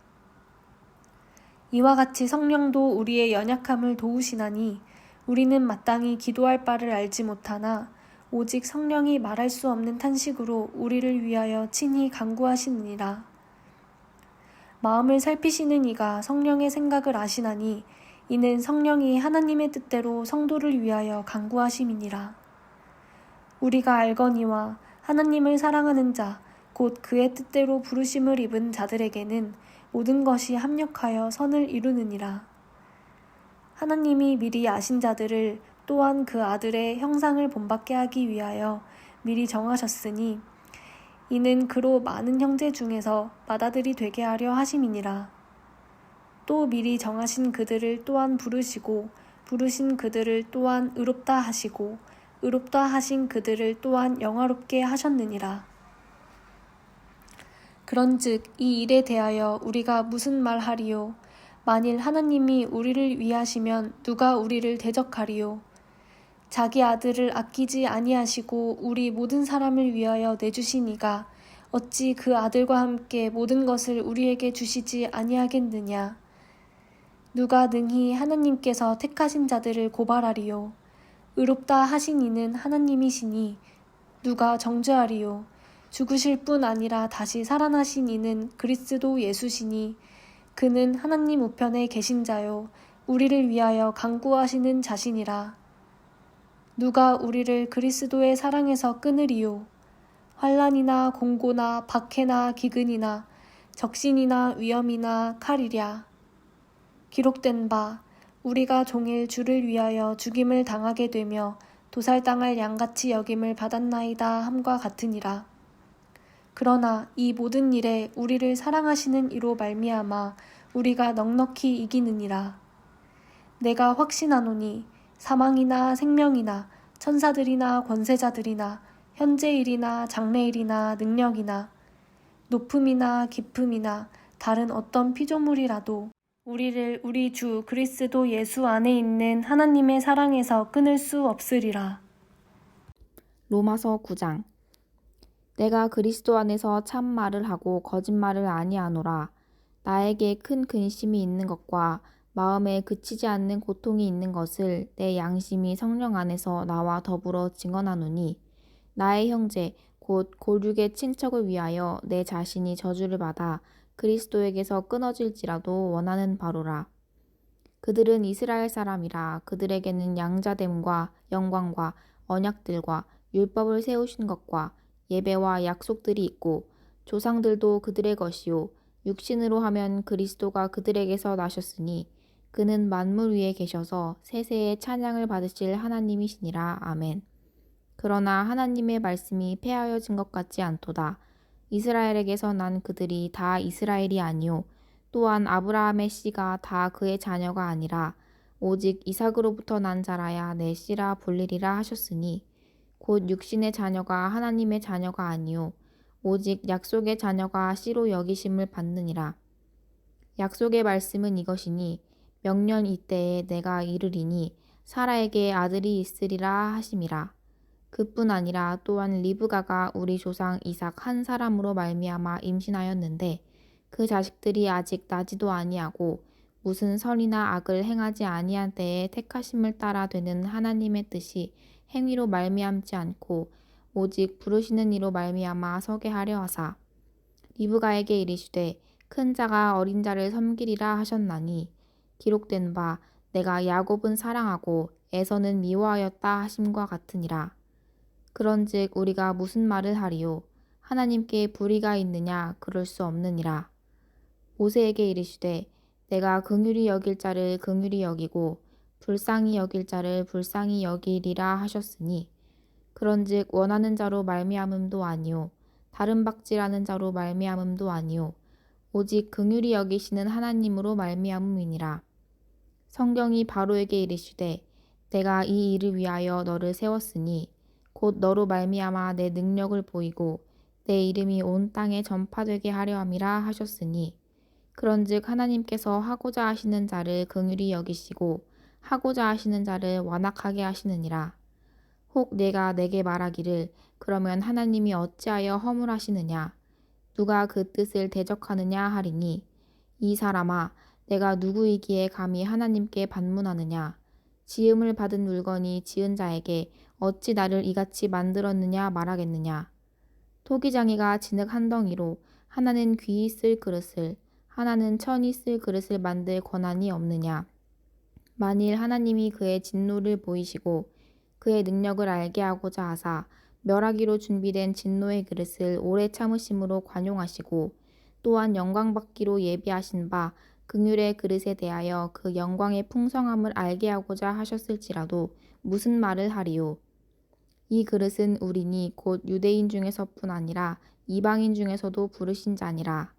이와 같이 성령도 우리의 연약함을 도우시나니 우리는 마땅히 기도할 바를 알지 못하나 오직 성령이 말할 수 없는 탄식으로 우리를 위하여 친히 간구하시느니라. 마음을 살피시는 이가 성령의 생각을 아시나니 이는 성령이 하나님의 뜻대로 성도를 위하여 간구하심이니라. 우리가 알거니와 하나님을 사랑하는 자, 곧 그의 뜻대로 부르심을 입은 자들에게는 모든 것이 합력하여 선을 이루느니라. 하나님이 미리 아신 자들을 또한 그 아들의 형상을 본받게 하기 위하여 미리 정하셨으니 이는 그로 많은 형제 중에서 맏아들이 되게 하려 하심이니라. 또 미리 정하신 그들을 또한 부르시고 부르신 그들을 또한 의롭다 하시고 의롭다 하신 그들을 또한 영화롭게 하셨느니라. 그런즉 이 일에 대하여 우리가 무슨 말하리요? 만일 하나님이 우리를 위하시면 누가 우리를 대적하리요? 자기 아들을 아끼지 아니하시고 우리 모든 사람을 위하여 내주신 이가 어찌 그 아들과 함께 모든 것을 우리에게 주시지 아니하겠느냐? 누가 능히 하나님께서 택하신 자들을 고발하리요? 의롭다 하신 이는 하나님이시니 누가 정죄하리요? 죽으실 뿐 아니라 다시 살아나신 이는 그리스도 예수시니 그는 하나님 우편에 계신 자요 우리를 위하여 간구하시는 자신이라. 누가 우리를 그리스도의 사랑에서 끊으리요? 환난이나 공고나 박해나 기근이나 적신이나 위험이나 칼이랴. 기록된 바 우리가 종일 주를 위하여 죽임을 당하게 되며 도살당할 양같이 여김을 받았나이다 함과 같으니라. 그러나 이 모든 일에 우리를 사랑하시는 이로 말미암아 우리가 넉넉히 이기느니라. 내가 확신하노니 사망이나 생명이나 천사들이나 권세자들이나 현재일이나 장래일이나 능력이나 높음이나 깊음이나 다른 어떤 피조물이라도 우리를 우리 주 그리스도 예수 안에 있는 하나님의 사랑에서 끊을 수 없으리라. 로마서 9장. 내가 그리스도 안에서 참 말을 하고 거짓말을 아니하노라. 나에게 큰 근심이 있는 것과 마음에 그치지 않는 고통이 있는 것을 내 양심이 성령 안에서 나와 더불어 증언하노니, 나의 형제 곧 골육의 친척을 위하여 내 자신이 저주를 받아 그리스도에게서 끊어질지라도 원하는 바로라. 그들은 이스라엘 사람이라. 그들에게는 양자됨과 영광과 언약들과 율법을 세우신 것과 예배와 약속들이 있고, 조상들도 그들의 것이요 육신으로 하면 그리스도가 그들에게서 나셨으니 그는 만물 위에 계셔서 세세의 찬양을 받으실 하나님이시니라. 아멘. 그러나 하나님의 말씀이 폐하여진 것 같지 않도다. 이스라엘에게서 난 그들이 다 이스라엘이 아니요 또한 아브라함의 씨가 다 그의 자녀가 아니라 오직 이삭으로부터 난 자라야 내 씨라 불리리라 하셨으니, 곧 육신의 자녀가 하나님의 자녀가 아니요 오직 약속의 자녀가 씨로 여기심을 받느니라. 약속의 말씀은 이것이니, 명년 이때에 내가 이르리니 사라에게 아들이 있으리라 하심이라. 그뿐 아니라 또한 리브가가 우리 조상 이삭 한 사람으로 말미암아 임신하였는데, 그 자식들이 아직 나지도 아니하고 무슨 선이나 악을 행하지 아니한 때에 택하심을 따라 되는 하나님의 뜻이 행위로 말미암지 않고 오직 부르시는 이로 말미암아 서게 하려 하사, 리브가에게 이르시되 큰 자가 어린 자를 섬기리라 하셨나니, 기록된 바 내가 야곱은 사랑하고 에서는 미워하였다 하심과 같으니라. 그런즉 우리가 무슨 말을 하리요? 하나님께 불의가 있느냐? 그럴 수 없느니라. 모세에게 이르시되 내가 긍휼히 여길 자를 긍휼히 여기고 불쌍히 여길 자를 불쌍히 여기리라 하셨으니, 그런즉 원하는 자로 말미암음도 아니요 다른 박지라는 자로 말미암음도 아니요 오직 긍휼히 여기시는 하나님으로 말미암음이니라. 성경이 바로에게 이르시되 내가 이 일을 위하여 너를 세웠으니 곧 너로 말미암아 내 능력을 보이고 내 이름이 온 땅에 전파되게 하려 함이라 하셨으니, 그런즉 하나님께서 하고자 하시는 자를 긍휼히 여기시고 하고자 하시는 자를 완악하게 하시느니라. 혹 내가 내게 말하기를 그러면 하나님이 어찌하여 허물하시느냐? 누가 그 뜻을 대적하느냐 하리니, 이 사람아 내가 누구이기에 감히 하나님께 반문하느냐? 지음을 받은 물건이 지은 자에게 어찌 나를 이같이 만들었느냐 말하겠느냐? 토기장이가 진흙 한 덩이로 하나는 귀히 쓸 그릇을 하나는 천이 쓸 그릇을 만들 권한이 없느냐? 만일 하나님이 그의 진노를 보이시고 그의 능력을 알게 하고자 하사 멸하기로 준비된 진노의 그릇을 오래 참으심으로 관용하시고, 또한 영광받기로 예비하신 바 긍휼의 그릇에 대하여 그 영광의 풍성함을 알게 하고자 하셨을지라도 무슨 말을 하리요? 이 그릇은 우리니 곧 유대인 중에서뿐 아니라 이방인 중에서도 부르신 자니라.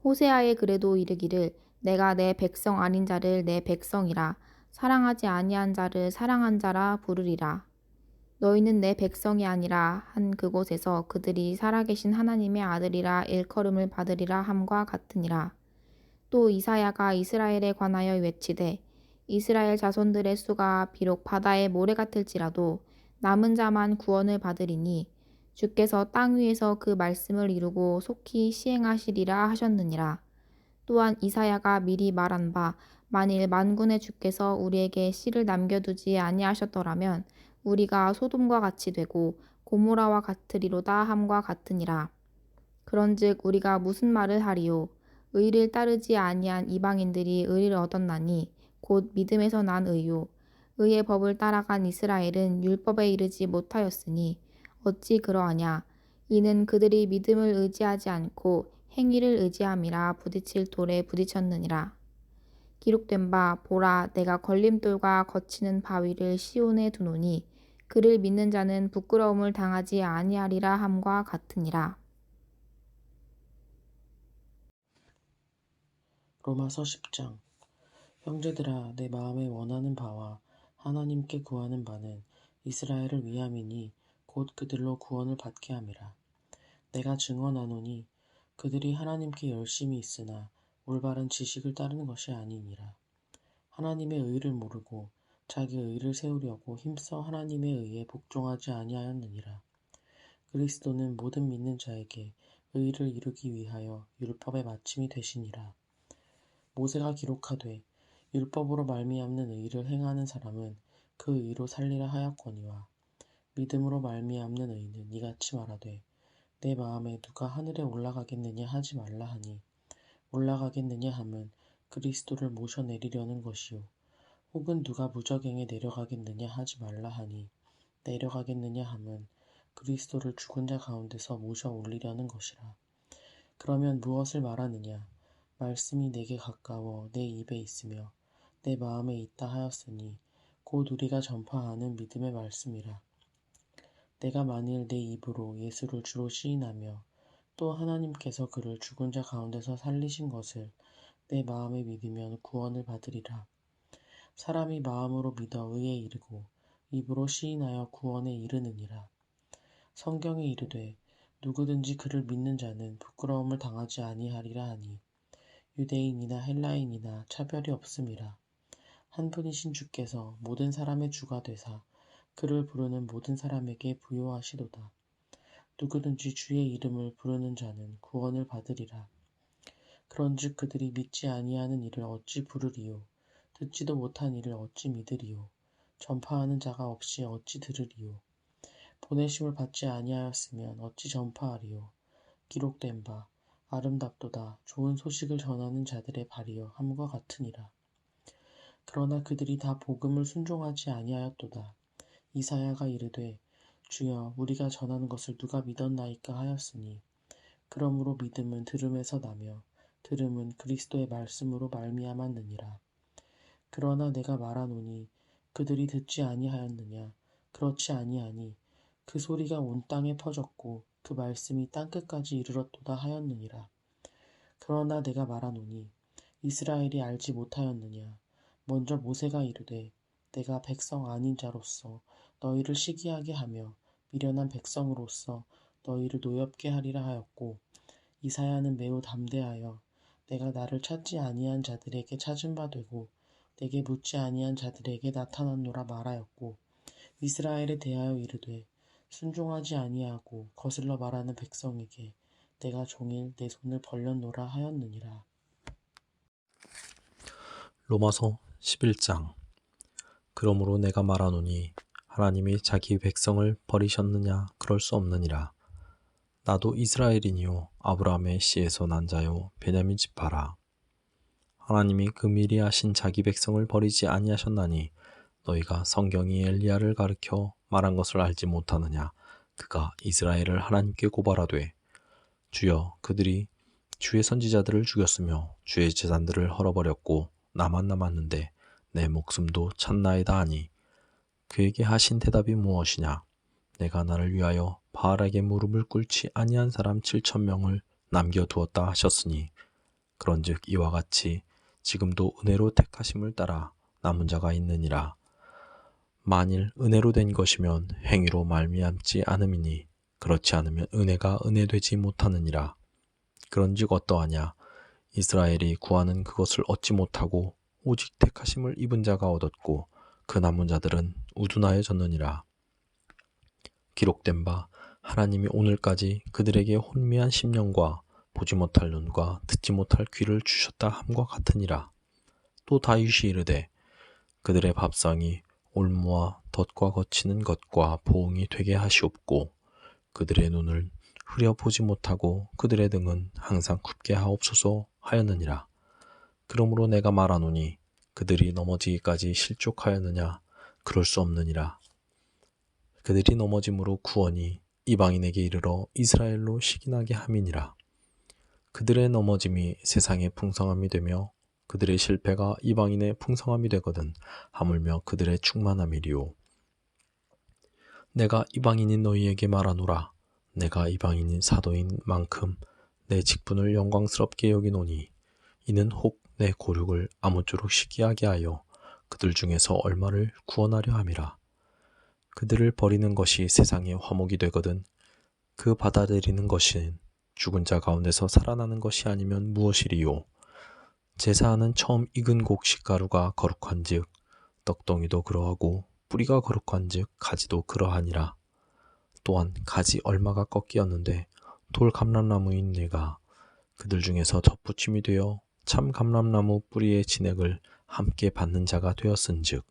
호세아의 글에도 이르기를 내가 내 백성 아닌 자를 내 백성이라 사랑하지 아니한 자를 사랑한 자라 부르리라. 너희는 내 백성이 아니라 한 그곳에서 그들이 살아계신 하나님의 아들이라 일컬음을 받으리라 함과 같으니라. 또 이사야가 이스라엘에 관하여 외치되 이스라엘 자손들의 수가 비록 바다의 모래 같을지라도 남은 자만 구원을 받으리니 주께서 땅 위에서 그 말씀을 이루고 속히 시행하시리라 하셨느니라. 또한 이사야가 미리 말한 바 만일 만군의 주께서 우리에게 씨를 남겨두지 아니하셨더라면 우리가 소돔과 같이 되고 고모라와 같으리로다 함과 같으니라. 그런즉 우리가 무슨 말을 하리요? 의를 따르지 아니한 이방인들이 의를 얻었나니 곧 믿음에서 난 의요. 의의 법을 따라간 이스라엘은 율법에 이르지 못하였으니 어찌 그러하냐? 이는 그들이 믿음을 의지하지 않고 행위를 의지함이라 부딪힐 돌에 부딪혔느니라. 기록된 바 보라 내가 걸림돌과 거치는 바위를 시온에 두노니 그를 믿는 자는 부끄러움을 당하지 아니하리라 함과 같으니라. 로마서 10장. 형제들아, 내 마음에 원하는 바와 하나님께 구하는 바는 이스라엘을 위함이니 곧 그들로 구원을 받게 함이라. 내가 증언하노니 그들이 하나님께 열심히 있으나 올바른 지식을 따르는 것이 아니니라. 하나님의 의를 모르고 자기 의를 세우려고 힘써 하나님의 의에 복종하지 아니하였느니라. 그리스도는 모든 믿는 자에게 의를 이루기 위하여 율법의 마침이 되시니라. 모세가 기록하되 율법으로 말미암는 의를 행하는 사람은 그 의로 살리라 하였거니와 믿음으로 말미암는 의는 이같이 말하되 내 마음에 누가 하늘에 올라가겠느냐 하지 말라 하니 올라가겠느냐 함은 그리스도를 모셔내리려는 것이요 혹은 누가 무저갱에 내려가겠느냐 하지 말라 하니 내려가겠느냐 함은 그리스도를 죽은 자 가운데서 모셔 올리려는 것이라. 그러면 무엇을 말하느냐? 말씀이 내게 가까워 내 입에 있으며 내 마음에 있다 하였으니 곧 우리가 전파하는 믿음의 말씀이라. 내가 만일 내 입으로 예수를 주로 시인하며 또 하나님께서 그를 죽은 자 가운데서 살리신 것을 내 마음에 믿으면 구원을 받으리라. 사람이 마음으로 믿어 의에 이르고 입으로 시인하여 구원에 이르느니라. 성경에 이르되 누구든지 그를 믿는 자는 부끄러움을 당하지 아니하리라 하니 유대인이나 헬라인이나 차별이 없음이라. 한 분이신 주께서 모든 사람의 주가 되사 그를 부르는 모든 사람에게 부요하시도다. 누구든지 주의 이름을 부르는 자는 구원을 받으리라. 그런즉 그들이 믿지 아니하는 일을 어찌 부르리요? 듣지도 못한 일을 어찌 믿으리요? 전파하는 자가 없이 어찌 들으리요? 보내심을 받지 아니하였으면 어찌 전파하리요? 기록된 바 아름답도다 좋은 소식을 전하는 자들의 발이여 함과 같으니라. 그러나 그들이 다 복음을 순종하지 아니하였도다. 이사야가 이르되 주여 우리가 전하는 것을 누가 믿었나이까 하였으니 그러므로 믿음은 들음에서 나며 들음은 그리스도의 말씀으로 말미암았느니라. 그러나 내가 말하노니 그들이 듣지 아니하였느냐? 그렇지 아니하니 그 소리가 온 땅에 퍼졌고 그 말씀이 땅끝까지 이르렀도다 하였느니라. 그러나 내가 말하노니 이스라엘이 알지 못하였느냐? 먼저 모세가 이르되 내가 백성 아닌 자로서 너희를 시기하게 하며 미련한 백성으로서 너희를 노엽게 하리라 하였고 이사야는 매우 담대하여 내가 나를 찾지 아니한 자들에게 찾은 바 되고 내게 묻지 아니한 자들에게 나타났노라 말하였고 이스라엘에 대하여 이르되 순종하지 아니하고 거슬러 말하는 백성에게 내가 종일 내 손을 벌렸노라 하였느니라. 로마서 11장. 그러므로 내가 말하노니 하나님이 자기 백성을 버리셨느냐? 그럴 수 없느니라. 나도 이스라엘이니요 아브라함의 씨에서 난 자요 베냐민 지파라. 하나님이 그 미리 하신 자기 백성을 버리지 아니하셨나니 너희가 성경이 엘리야를 가르쳐 말한 것을 알지 못하느냐? 그가 이스라엘을 하나님께 고발하되 주여 그들이 주의 선지자들을 죽였으며 주의 제단들을 헐어버렸고 나만 남았는데 내 목숨도 찾나이다 하니 그에게 하신 대답이 무엇이냐? 내가 나를 위하여 바알에게 무릎을 꿇지 아니한 사람 7,000명을 남겨두었다 하셨으니 그런즉 이와 같이 지금도 은혜로 택하심을 따라 남은 자가 있느니라. 만일 은혜로 된 것이면 행위로 말미암지 않음이니 그렇지 않으면 은혜가 은혜되지 못하느니라. 그런즉 어떠하냐? 이스라엘이 구하는 그것을 얻지 못하고 오직 택하심을 입은 자가 얻었고 그 남은 자들은 우둔하여졌느니라. 기록된 바 하나님이 오늘까지 그들에게 혼미한 심령과 보지 못할 눈과 듣지 못할 귀를 주셨다 함과 같으니라. 또 다윗이 이르되 그들의 밥상이 올무와 덫과 거치는 것과 보응이 되게 하시옵고 그들의 눈을 흐려보지 못하고 그들의 등은 항상 굽게 하옵소서 하였느니라. 그러므로 내가 말하노니 그들이 넘어지기까지 실족하였느냐? 그럴 수 없느니라. 그들이 넘어짐으로 구원이 이방인에게 이르러 이스라엘로 시기나게 함이니라. 그들의 넘어짐이 세상의 풍성함이 되며 그들의 실패가 이방인의 풍성함이 되거든 하물며 그들의 충만함이리요. 내가 이방인인 너희에게 말하노라. 내가 이방인인 사도인 만큼 내 직분을 영광스럽게 여기노니 이는 혹 내 고륙을 아무쪼록 시기하게 하여 그들 중에서 얼마를 구원하려 함이라. 그들을 버리는 것이 세상의 화목이 되거든 그 받아들이는 것은 죽은 자 가운데서 살아나는 것이 아니면 무엇이리요. 제사하는 처음 익은 곡식가루가 거룩한즉 떡덩이도 그러하고 뿌리가 거룩한즉 가지도 그러하니라. 또한 가지 얼마가 꺾이었는데 돌 감람나무인 내가 그들 중에서 접붙임이 되어 참 감람나무 뿌리의 진액을 함께 받는 자가 되었은즉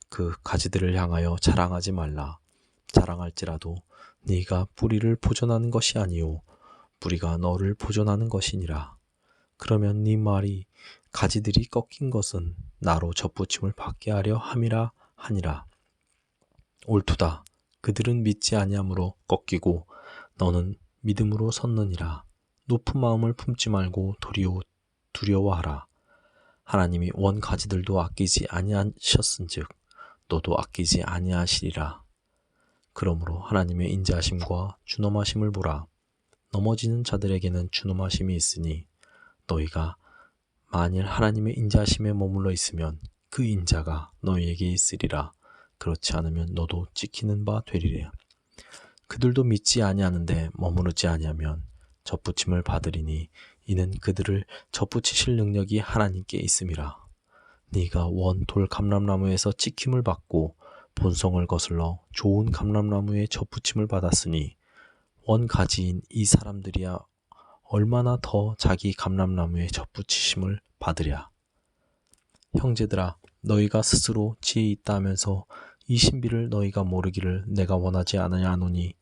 그 가지들을 향하여 자랑하지 말라. 자랑할지라도 네가 뿌리를 보존하는 것이 아니요 뿌리가 너를 보존하는 것이니라. 그러면 네 말이 가지들이 꺾인 것은 나로 접붙임을 받게 하려 함이라 하니라. 옳도다. 그들은 믿지 아니함으로 꺾이고 너는 믿음으로 섰느니라. 높은 마음을 품지 말고 도리어 두려워하라. 하나님이 원 가지들도 아끼지 아니하셨은즉 너도 아끼지 아니하시리라. 그러므로 하나님의 인자하심과 준엄하심을 보라. 넘어지는 자들에게는 준엄하심이 있으니 너희가 만일 하나님의 인자하심에 머물러 있으면 그 인자가 너희에게 있으리라. 그렇지 않으면 너도 찍히는 바 되리라. 그들도 믿지 아니하는데 머무르지 아니하면 접붙임을 받으리니 이는 그들을 접붙이실 능력이 하나님께 있음이라. 네가 원 돌 감람나무에서 찍힘을 받고 본성을 거슬러 좋은 감람나무에 접붙임을 받았으니 원 가지인 이 사람들이야 얼마나 더 자기 감람나무에 접붙이심을 받으랴. 형제들아, 너희가 스스로 지혜 있다 하면서 이 신비를 너희가 모르기를 내가 원하지 아니하노니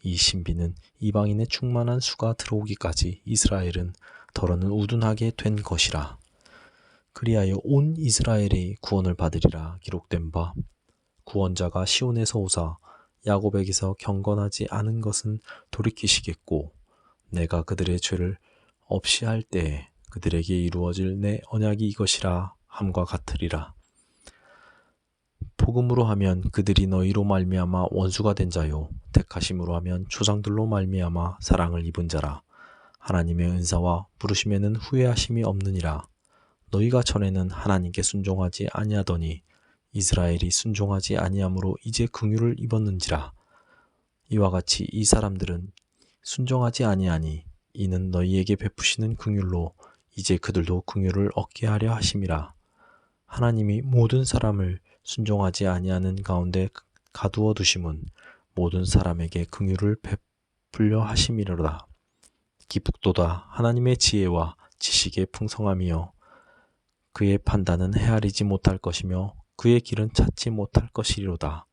이 신비는 이방인의 충만한 수가 들어오기까지 이스라엘은 더러는 우둔하게 된 것이라. 그리하여 온 이스라엘이 구원을 받으리라 기록된 바 구원자가 시온에서 오사 야곱에게서 경건하지 않은 것은 돌이키시겠고 내가 그들의 죄를 없이 할 때에 그들에게 이루어질 내 언약이 이것이라 함과 같으리라. 복음으로 하면 그들이 너희로 말미암아 원수가 된 자요 택하심으로 하면 조상들로 말미암아 사랑을 입은 자라. 하나님의 은사와 부르심에는 후회하심이 없느니라. 너희가 전에는 하나님께 순종하지 아니하더니 이스라엘이 순종하지 아니함으로 이제 긍휼을 입었는지라. 이와 같이 이 사람들은 순종하지 아니하니 이는 너희에게 베푸시는 긍휼로 이제 그들도 긍휼을 얻게 하려 하심이라. 하나님이 모든 사람을 순종하지 아니하는 가운데 가두어 두심은 모든 사람에게 긍휼을 베풀려 하심이로다. 기쁘도다. 하나님의 지혜와 지식의 풍성함이여 그의 판단은 헤아리지 못할 것이며 그의 길은 찾지 못할 것이리로다.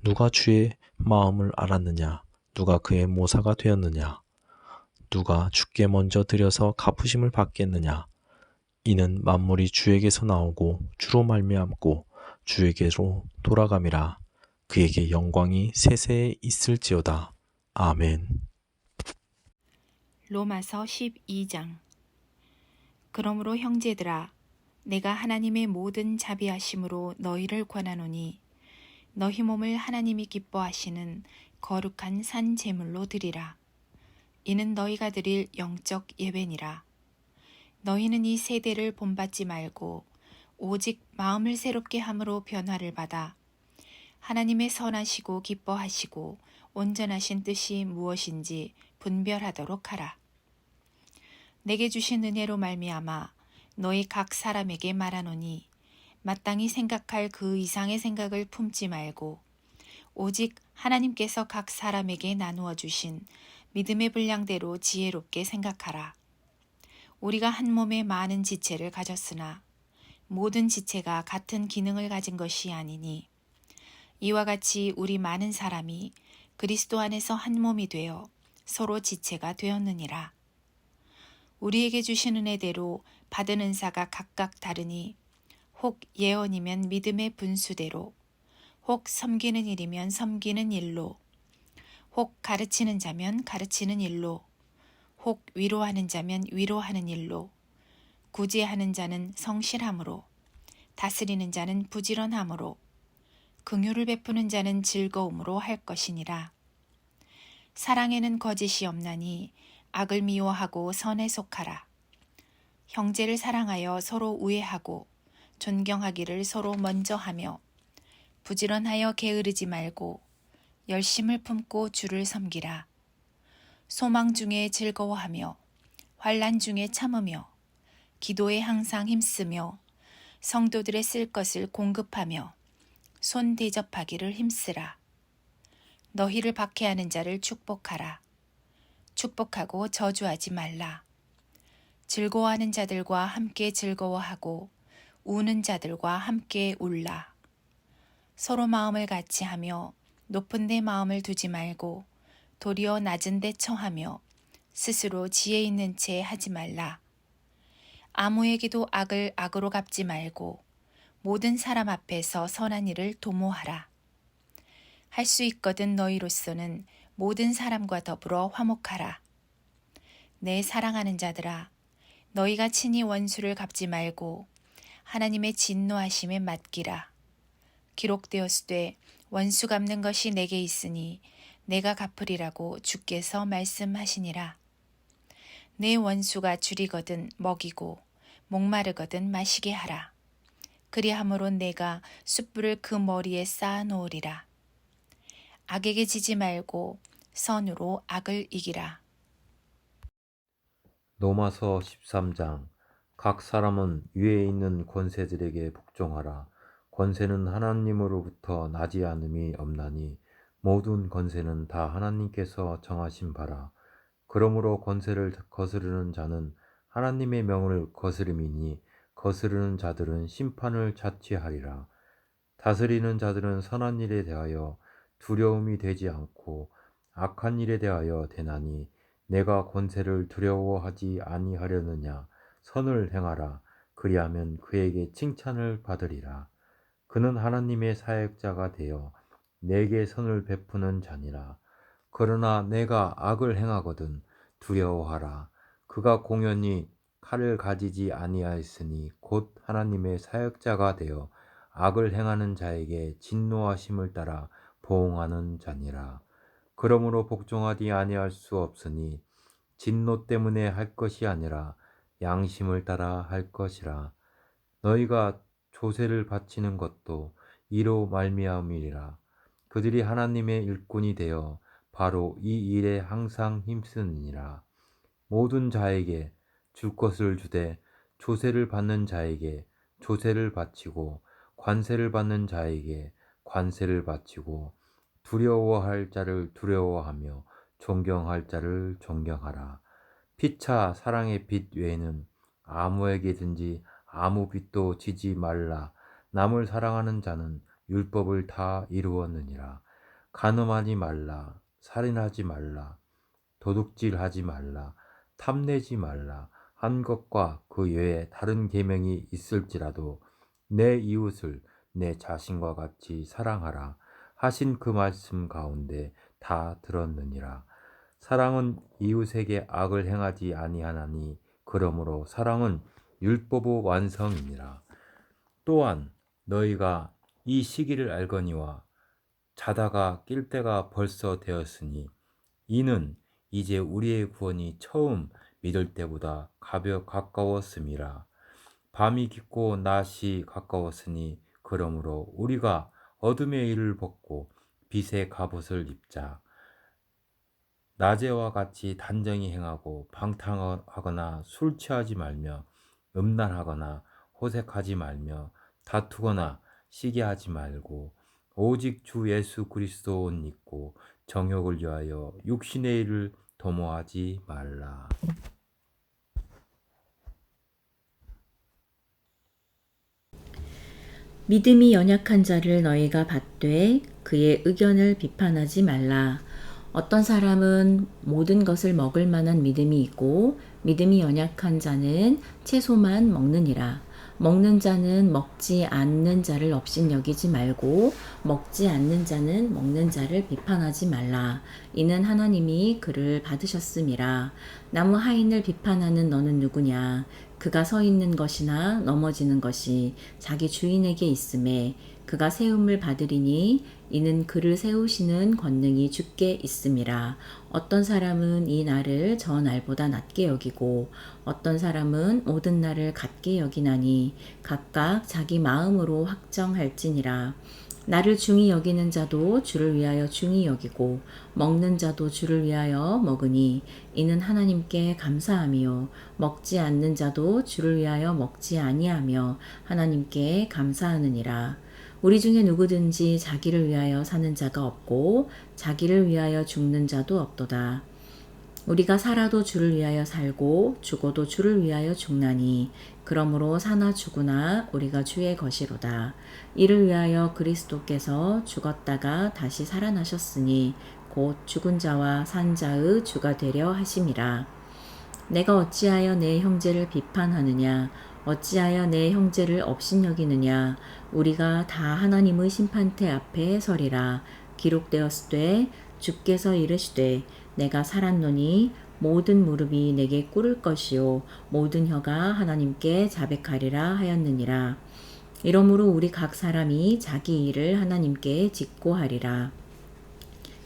누가 주의 마음을 알았느냐? 누가 그의 모사가 되었느냐? 누가 주께 먼저 들여서 갚으심을 받겠느냐? 이는 만물이 주에게서 나오고 주로 말미암고 주에게로 돌아감이라. 그에게 영광이 세세에 있을지어다. 아멘. 로마서 12장. 그러므로 형제들아, 내가 하나님의 모든 자비하심으로 너희를 권하노니 너희 몸을 하나님이 기뻐하시는 거룩한 산 제물로 드리라. 이는 너희가 드릴 영적 예배니라. 너희는 이 세대를 본받지 말고 오직 마음을 새롭게 함으로 변화를 받아 하나님의 선하시고 기뻐하시고 온전하신 뜻이 무엇인지 분별하도록 하라. 내게 주신 은혜로 말미암아 너희 각 사람에게 말하노니 마땅히 생각할 그 이상의 생각을 품지 말고 오직 하나님께서 각 사람에게 나누어 주신 믿음의 분량대로 지혜롭게 생각하라. 우리가 한 몸에 많은 지체를 가졌으나 모든 지체가 같은 기능을 가진 것이 아니니 이와 같이 우리 많은 사람이 그리스도 안에서 한 몸이 되어 서로 지체가 되었느니라. 우리에게 주신 은혜대로 받은 은사가 각각 다르니 혹 예언이면 믿음의 분수대로, 혹 섬기는 일이면 섬기는 일로, 혹 가르치는 자면 가르치는 일로, 혹 위로하는 자면 위로하는 일로, 구제하는 자는 성실함으로, 다스리는 자는 부지런함으로, 긍휼을 베푸는 자는 즐거움으로 할 것이니라. 사랑에는 거짓이 없나니 악을 미워하고 선에 속하라. 형제를 사랑하여 서로 우애하고 존경하기를 서로 먼저 하며 부지런하여 게으르지 말고 열심을 품고 주를 섬기라. 소망 중에 즐거워하며 환난 중에 참으며 기도에 항상 힘쓰며 성도들의 쓸 것을 공급하며 손 대접하기를 힘쓰라. 너희를 박해하는 자를 축복하라. 축복하고 저주하지 말라. 즐거워하는 자들과 함께 즐거워하고 우는 자들과 함께 울라. 서로 마음을 같이 하며 높은 데 마음을 두지 말고 도리어 낮은 데 처하며 스스로 지혜 있는 채 하지 말라. 아무에게도 악을 악으로 갚지 말고 모든 사람 앞에서 선한 일을 도모하라. 할 수 있거든 너희로서는 모든 사람과 더불어 화목하라. 내 사랑하는 자들아, 너희가 친히 원수를 갚지 말고 하나님의 진노하심에 맡기라. 기록되었으되 원수 갚는 것이 내게 있으니 내가 갚으리라고 주께서 말씀하시니라. 내 원수가 줄이거든 먹이고 목마르거든 마시게 하라. 그리함으로 내가 숯불을 그 머리에 쌓아 놓으리라. 악에게 지지 말고 선으로 악을 이기라. 로마서 13장. 각 사람은 위에 있는 권세들에게 복종하라. 권세는 하나님으로부터 나지 않음이 없나니 모든 권세는 다 하나님께서 정하신 바라. 그러므로 권세를 거스르는 자는 하나님의 명을 거스름이니 거스르는 자들은 심판을 자취하리라. 다스리는 자들은 선한 일에 대하여 두려움이 되지 않고 악한 일에 대하여 되나니 내가 권세를 두려워하지 아니하려느냐. 선을 행하라. 그리하면 그에게 칭찬을 받으리라. 그는 하나님의 사역자가 되어 내게 선을 베푸는 자니라. 그러나 내가 악을 행하거든 두려워하라. 그가 공연히 칼을 가지지 아니하였으니 곧 하나님의 사역자가 되어 악을 행하는 자에게 진노하심을 따라 보응하는 자니라. 그러므로 복종하지 아니할 수 없으니 진노 때문에 할 것이 아니라 양심을 따라 할 것이라. 너희가 조세를 바치는 것도 이로 말미암이리라. 그들이 하나님의 일꾼이 되어 바로 이 일에 항상 힘쓰느니라. 모든 자에게 줄 것을 주되 조세를 받는 자에게 조세를 바치고 관세를 받는 자에게 관세를 바치고 두려워할 자를 두려워하며 존경할 자를 존경하라. 피차 사랑의 빚 외에는 아무에게든지 아무 빚도 지지 말라. 남을 사랑하는 자는 율법을 다 이루었느니라. 간음하지 말라. 살인하지 말라. 도둑질하지 말라. 탐내지 말라. 한 것과 그 외에 다른 계명이 있을지라도 내 이웃을 내 자신과 같이 사랑하라 하신 그 말씀 가운데 다 들었느니라. 사랑은 이웃에게 악을 행하지 아니하나니 그러므로 사랑은 율법의 완성이니라. 또한 너희가 이 시기를 알거니와 자다가 낄 때가 벌써 되었으니 이는 이제 우리의 구원이 처음 믿을 때보다 가까웠음이라. 밤이 깊고 낮이 가까웠으니 그러므로 우리가 어둠의 일을 벗고 빛의 갑옷을 입자. 낮에와 같이 단정히 행하고 방탕하거나 술 취하지 말며 음란하거나 호색하지 말며 다투거나 시기하지 말고 오직 주 예수 그리스도 옷 입고 정욕을 위하여 육신의 일을 도모하지 말라. 믿음이 연약한 자를 너희가 받되 그의 의견을 비판하지 말라. 어떤 사람은 모든 것을 먹을 만한 믿음이 있고 믿음이 연약한 자는 채소만 먹느니라. 먹는 자는 먹지 않는 자를 업신여기지 말고 먹지 않는 자는 먹는 자를 비판하지 말라. 이는 하나님이 그를 받으셨음이라. 나무 하인을 비판하는 너는 누구냐? 그가 서 있는 것이나 넘어지는 것이 자기 주인에게 있음에 그가 세움을 받으리니 이는 그를 세우시는 권능이 주께 있음이라. 어떤 사람은 이 날을 저 날보다 낮게 여기고 어떤 사람은 모든 날을 같게 여기나니 각각 자기 마음으로 확정할지니라. 나를 중히 여기는 자도 주를 위하여 중히 여기고 먹는 자도 주를 위하여 먹으니 이는 하나님께 감사함이요 먹지 않는 자도 주를 위하여 먹지 아니하며 하나님께 감사하느니라. 우리 중에 누구든지 자기를 위하여 사는 자가 없고 자기를 위하여 죽는 자도 없도다. 우리가 살아도 주를 위하여 살고 죽어도 주를 위하여 죽나니 그러므로 사나 죽으나 우리가 주의 것이로다. 이를 위하여 그리스도께서 죽었다가 다시 살아나셨으니 곧 죽은 자와 산 자의 주가 되려 하심이라. 내가 어찌하여 내 형제를 비판하느냐? 어찌하여 내 형제를 업신여기느냐? 우리가 다 하나님의 심판대 앞에 서리라. 기록되었으되 주께서 이르시되 내가 살았노니 모든 무릎이 내게 꿇을 것이요 모든 혀가 하나님께 자백하리라 하였느니라. 이러므로 우리 각 사람이 자기 일을 하나님께 직고하리라.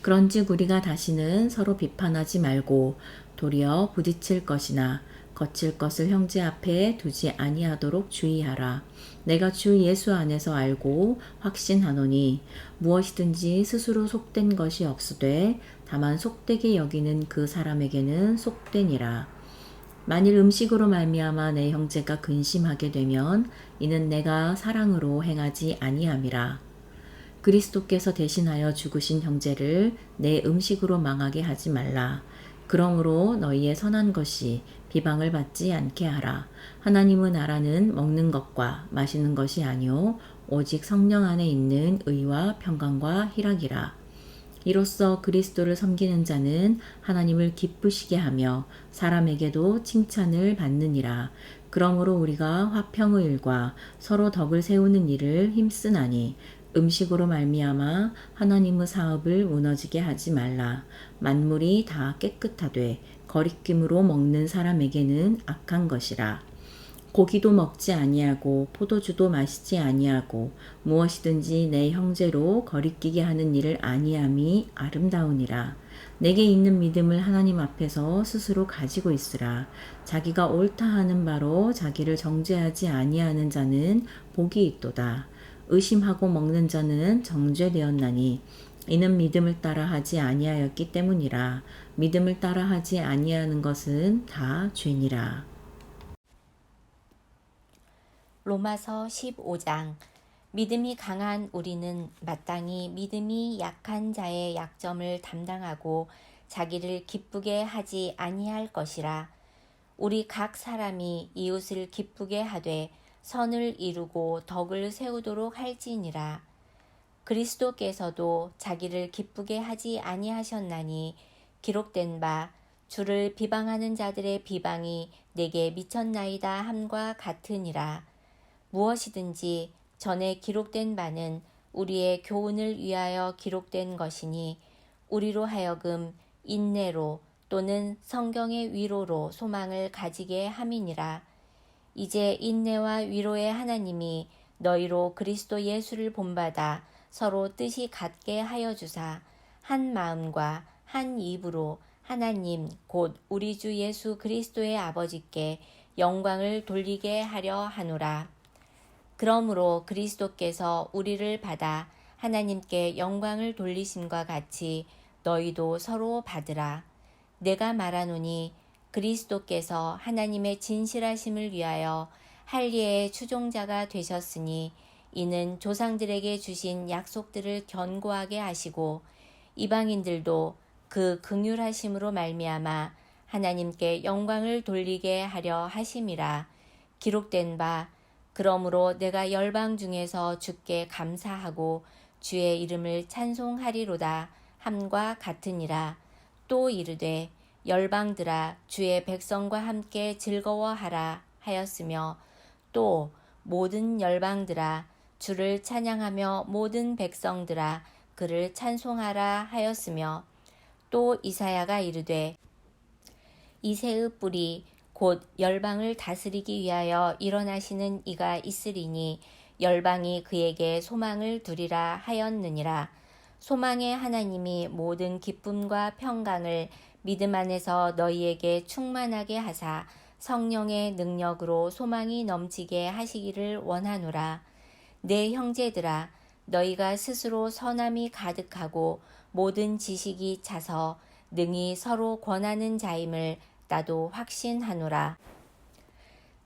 그런즉 우리가 다시는 서로 비판하지 말고 도리어 부딪힐 것이나 거칠 것을 형제 앞에 두지 아니하도록 주의하라. 내가 주 예수 안에서 알고 확신하노니 무엇이든지 스스로 속된 것이 없으되 다만 속되게 여기는 그 사람에게는 속되니라. 만일 음식으로 말미암아 내 형제가 근심하게 되면 이는 내가 사랑으로 행하지 아니함이라. 그리스도께서 대신하여 죽으신 형제를 내 음식으로 망하게 하지 말라. 그러므로 너희의 선한 것이 비방을 받지 않게 하라. 하나님의 나라는 먹는 것과 마시는 것이 아니요 오직 성령 안에 있는 의와 평강과 희락이라. 이로써 그리스도를 섬기는 자는 하나님을 기쁘시게 하며 사람에게도 칭찬을 받느니라. 그러므로 우리가 화평의 일과 서로 덕을 세우는 일을 힘쓰나니 음식으로 말미암아 하나님의 사업을 무너지게 하지 말라. 만물이 다 깨끗하되 거리낌으로 먹는 사람에게는 악한 것이라. 고기도 먹지 아니하고 포도주도 마시지 아니하고 무엇이든지 내 형제로 거리끼게 하는 일을 아니함이 아름다우니라. 내게 있는 믿음을 하나님 앞에서 스스로 가지고 있으라. 자기가 옳다 하는 바로 자기를 정죄하지 아니하는 자는 복이 있도다. 의심하고 먹는 자는 정죄되었나니 이는 믿음을 따라 하지 아니하였기 때문이라. 믿음을 따라 하지 아니하는 것은 다 죄니라. 로마서 15장. 믿음이 강한 우리는 마땅히 믿음이 약한 자의 약점을 담당하고 자기를 기쁘게 하지 아니할 것이라. 우리 각 사람이 이웃을 기쁘게 하되 선을 이루고 덕을 세우도록 할지니라. 그리스도께서도 자기를 기쁘게 하지 아니하셨나니 기록된 바 주를 비방하는 자들의 비방이 내게 미쳤나이다 함과 같으니라. 무엇이든지 전에 기록된 바는 우리의 교훈을 위하여 기록된 것이니 우리로 하여금 인내로 또는 성경의 위로로 소망을 가지게 함이니라. 이제 인내와 위로의 하나님이 너희로 그리스도 예수를 본받아 서로 뜻이 같게 하여 주사 한 마음과 한 입으로 하나님 곧 우리 주 예수 그리스도의 아버지께 영광을 돌리게 하려 하노라. 그러므로 그리스도께서 우리를 받아 하나님께 영광을 돌리심과 같이 너희도 서로 받으라. 내가 말하노니 그리스도께서 하나님의 진실하심을 위하여 할례의 추종자가 되셨으니 이는 조상들에게 주신 약속들을 견고하게 하시고 이방인들도 그 긍휼하심으로 말미암아 하나님께 영광을 돌리게 하려 하심이라. 기록된 바 그러므로 내가 열방 중에서 주께 감사하고 주의 이름을 찬송하리로다 함과 같으니라. 또 이르되 열방들아 주의 백성과 함께 즐거워하라 하였으며 또 모든 열방들아 주를 찬양하며 모든 백성들아 그를 찬송하라 하였으며 또 이사야가 이르되 이새의 뿔이 곧 열방을 다스리기 위하여 일어나시는 이가 있으리니 열방이 그에게 소망을 두리라 하였느니라. 소망의 하나님이 모든 기쁨과 평강을 믿음 안에서 너희에게 충만하게 하사 성령의 능력으로 소망이 넘치게 하시기를 원하노라. 내 형제들아, 너희가 스스로 선함이 가득하고 모든 지식이 차서 능히 서로 권하는 자임을 나도 확신하노라.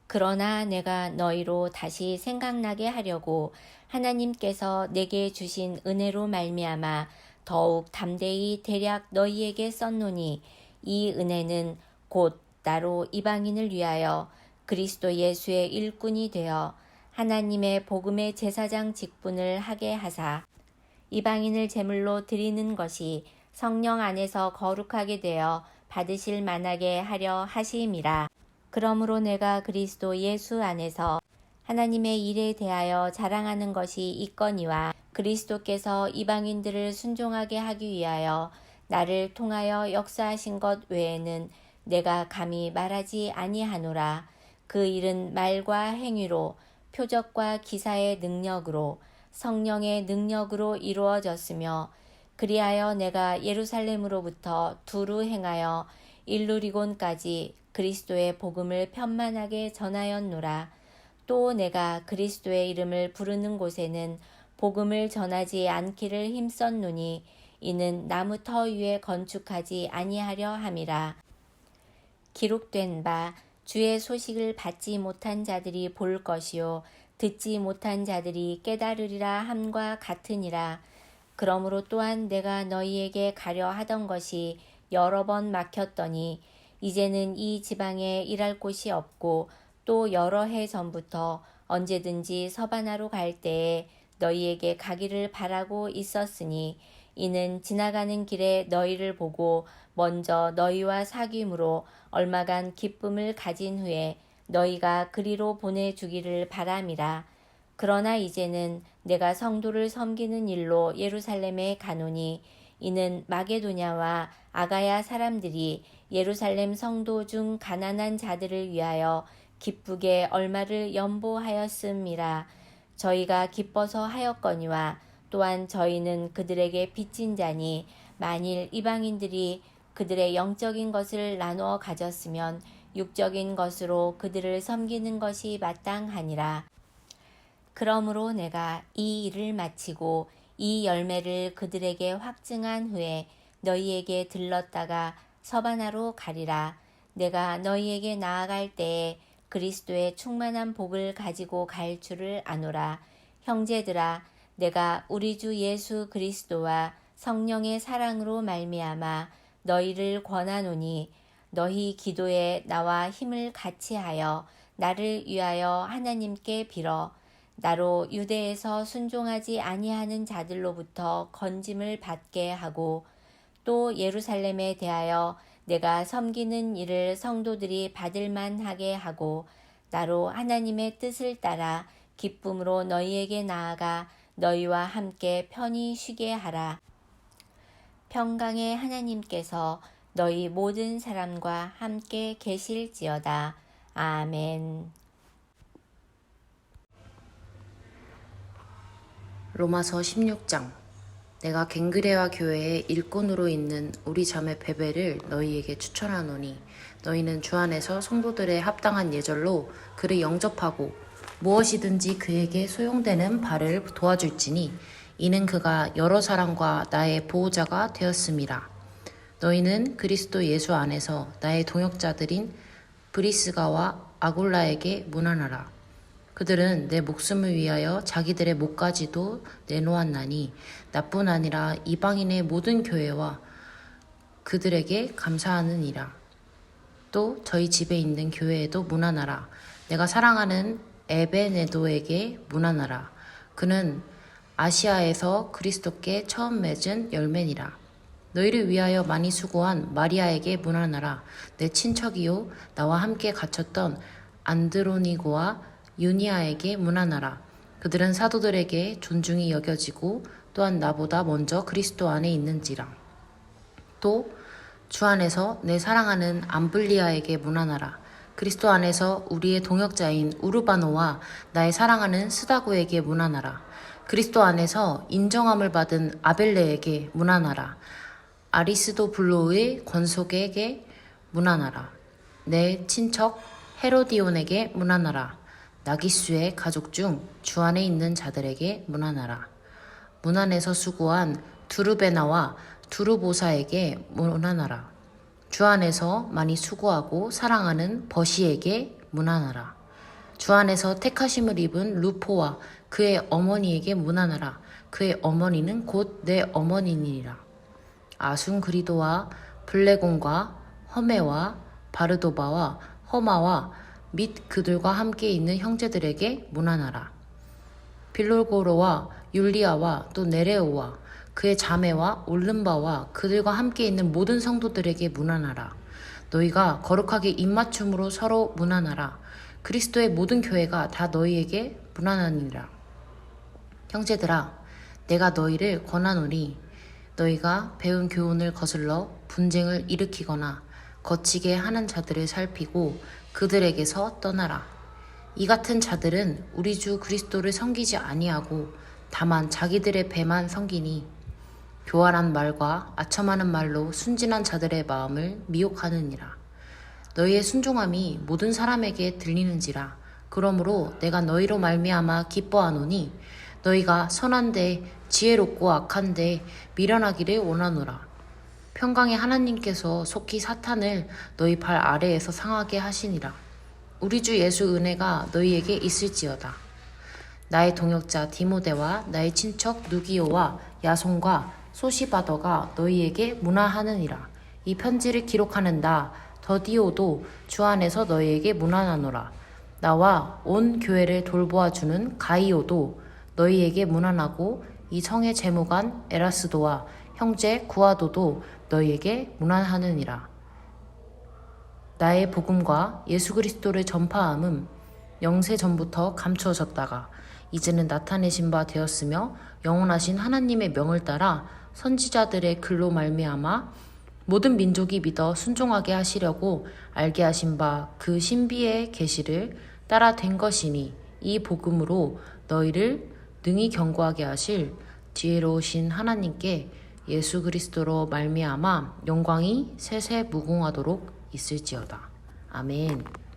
그러나 내가 너희로 다시 생각나게 하려고 하나님께서 내게 주신 은혜로 말미암아 더욱 담대히 대략 너희에게 썼노니, 이 은혜는 곧 나로 이방인을 위하여 그리스도 예수의 일꾼이 되어 하나님의 복음의 제사장 직분을 하게 하사 이방인을 제물로 드리는 것이 성령 안에서 거룩하게 되어 받으실 만하게 하려 하심이라. 그러므로 내가 그리스도 예수 안에서 하나님의 일에 대하여 자랑하는 것이 있거니와 그리스도께서 이방인들을 순종하게 하기 위하여 나를 통하여 역사하신 것 외에는 내가 감히 말하지 아니하노라. 그 일은 말과 행위로 표적과 기사의 능력으로 성령의 능력으로 이루어졌으며, 그리하여 내가 예루살렘으로부터 두루 행하여 일루리곤까지 그리스도의 복음을 편만하게 전하였노라. 또 내가 그리스도의 이름을 부르는 곳에는 복음을 전하지 않기를 힘썼노니, 이는 나무 터 위에 건축하지 아니하려 함이라. 기록된 바 주의 소식을 받지 못한 자들이 볼 것이요 듣지 못한 자들이 깨달으리라 함과 같으니라. 그러므로 또한 내가 너희에게 가려 하던 것이 여러 번 막혔더니 이제는 이 지방에 일할 곳이 없고, 또 여러 해 전부터 언제든지 서바나로 갈 때에 너희에게 가기를 바라고 있었으니, 이는 지나가는 길에 너희를 보고 먼저 너희와 사귐으로 얼마간 기쁨을 가진 후에 너희가 그리로 보내주기를 바람이라. 그러나 이제는 내가 성도를 섬기는 일로 예루살렘에 가노니, 이는 마게도냐와 아가야 사람들이 예루살렘 성도 중 가난한 자들을 위하여 기쁘게 얼마를 연보하였음이라. 저희가 기뻐서 하였거니와 또한 저희는 그들에게 빚진 자니, 만일 이방인들이 그들의 영적인 것을 나누어 가졌으면 육적인 것으로 그들을 섬기는 것이 마땅하니라. 그러므로 내가 이 일을 마치고 이 열매를 그들에게 확증한 후에 너희에게 들렀다가 서바나로 가리라. 내가 너희에게 나아갈 때에 그리스도의 충만한 복을 가지고 갈 줄을 아노라. 형제들아, 내가 우리 주 예수 그리스도와 성령의 사랑으로 말미암아 너희를 권하노니, 너희 기도에 나와 힘을 같이하여 나를 위하여 하나님께 빌어 나로 유대에서 순종하지 아니하는 자들로부터 건짐을 받게 하고, 또 예루살렘에 대하여 내가 섬기는 일을 성도들이 받을 만하게 하고, 나로 하나님의 뜻을 따라 기쁨으로 너희에게 나아가 너희와 함께 편히 쉬게 하라. 평강의 하나님께서 너희 모든 사람과 함께 계실지어다. 아멘. 로마서 16장. 내가 갱그레와 교회의 일꾼으로 있는 우리 자매 베베를 너희에게 추천하노니, 너희는 주 안에서 성도들의 합당한 예절로 그를 영접하고 무엇이든지 그에게 소용되는 바를 도와줄지니, 이는 그가 여러 사람과 나의 보호자가 되었음이라. 너희는 그리스도 예수 안에서 나의 동역자들인 브리스가와 아굴라에게 문안하라. 그들은 내 목숨을 위하여 자기들의 목까지도 내놓았나니, 나뿐 아니라 이방인의 모든 교회와 그들에게 감사하느니라. 또 저희 집에 있는 교회에도 문안하라. 내가 사랑하는 에베네도에게 문안하라. 그는 아시아에서 그리스도께 처음 맺은 열매니라. 너희를 위하여 많이 수고한 마리아에게 문안하라. 내 친척이요 나와 함께 갇혔던 안드로니고와 유니아에게 문안하라. 그들은 사도들에게 존중이 여겨지고 또한 나보다 먼저 그리스도 안에 있는지라. 또 주 안에서 내 사랑하는 암블리아에게 문안하라. 그리스도 안에서 우리의 동역자인 우르바노와 나의 사랑하는 스다고에게 문안하라. 그리스도 안에서 인정함을 받은 아벨레에게 문안하라. 아리스도블로의 권속에게 문안하라. 내 친척 헤로디온에게 문안하라. 나기수의 가족 중 주 안에 있는 자들에게 문안하라. 문안에서 수고한 두르베나와 두르보사에게 문안하라. 주 안에서 많이 수고하고 사랑하는 버시에게 문안하라. 주 안에서 택하심을 입은 루포와 그의 어머니에게 문안하라. 그의 어머니는 곧 내 어머니니라. 아순그리도와 블레곤과 허메와 바르도바와 허마와 및 그들과 함께 있는 형제들에게 문안하라. 빌롤고로와 율리아와 또 네레오와 그의 자매와 올름바와 그들과 함께 있는 모든 성도들에게 문안하라. 너희가 거룩하게 입맞춤으로 서로 문안하라. 그리스도의 모든 교회가 다 너희에게 문안하니라. 형제들아, 내가 너희를 권하노니 너희가 배운 교훈을 거슬러 분쟁을 일으키거나 거치게 하는 자들을 살피고 그들에게서 떠나라. 이 같은 자들은 우리 주 그리스도를 섬기지 아니하고 다만 자기들의 배만 섬기니 교활한 말과 아첨하는 말로 순진한 자들의 마음을 미혹하느니라. 너희의 순종함이 모든 사람에게 들리는지라. 그러므로 내가 너희로 말미암아 기뻐하노니 너희가 선한데 지혜롭고 악한데 미련하기를 원하노라. 평강의 하나님께서 속히 사탄을 너희 발 아래에서 상하게 하시니라. 우리 주 예수 은혜가 너희에게 있을지어다. 나의 동역자 디모데와 나의 친척 누기오와 야손과 소시바더가 너희에게 문안하느니라. 이 편지를 기록하는 나 더디오도 주 안에서 너희에게 문안하노라. 나와 온 교회를 돌보아주는 가이오도 너희에게 문안하고 이 성의 재무관 에라스도와 형제 구아도도 너희에게 문안하느니라. 나의 복음과 예수 그리스도를 전파함은 영세 전부터 감추어졌다가 이제는 나타내신 바 되었으며 영원하신 하나님의 명을 따라 선지자들의 글로 말미암아 모든 민족이 믿어 순종하게 하시려고 알게 하신 바 그 신비의 계시를 따라 된 것이니 이 복음으로 너희를 능히 견고하게 하실 지혜로우신 하나님께 예수 그리스도로 말미암아 영광이 세세 무궁하도록 있을지어다. 아멘.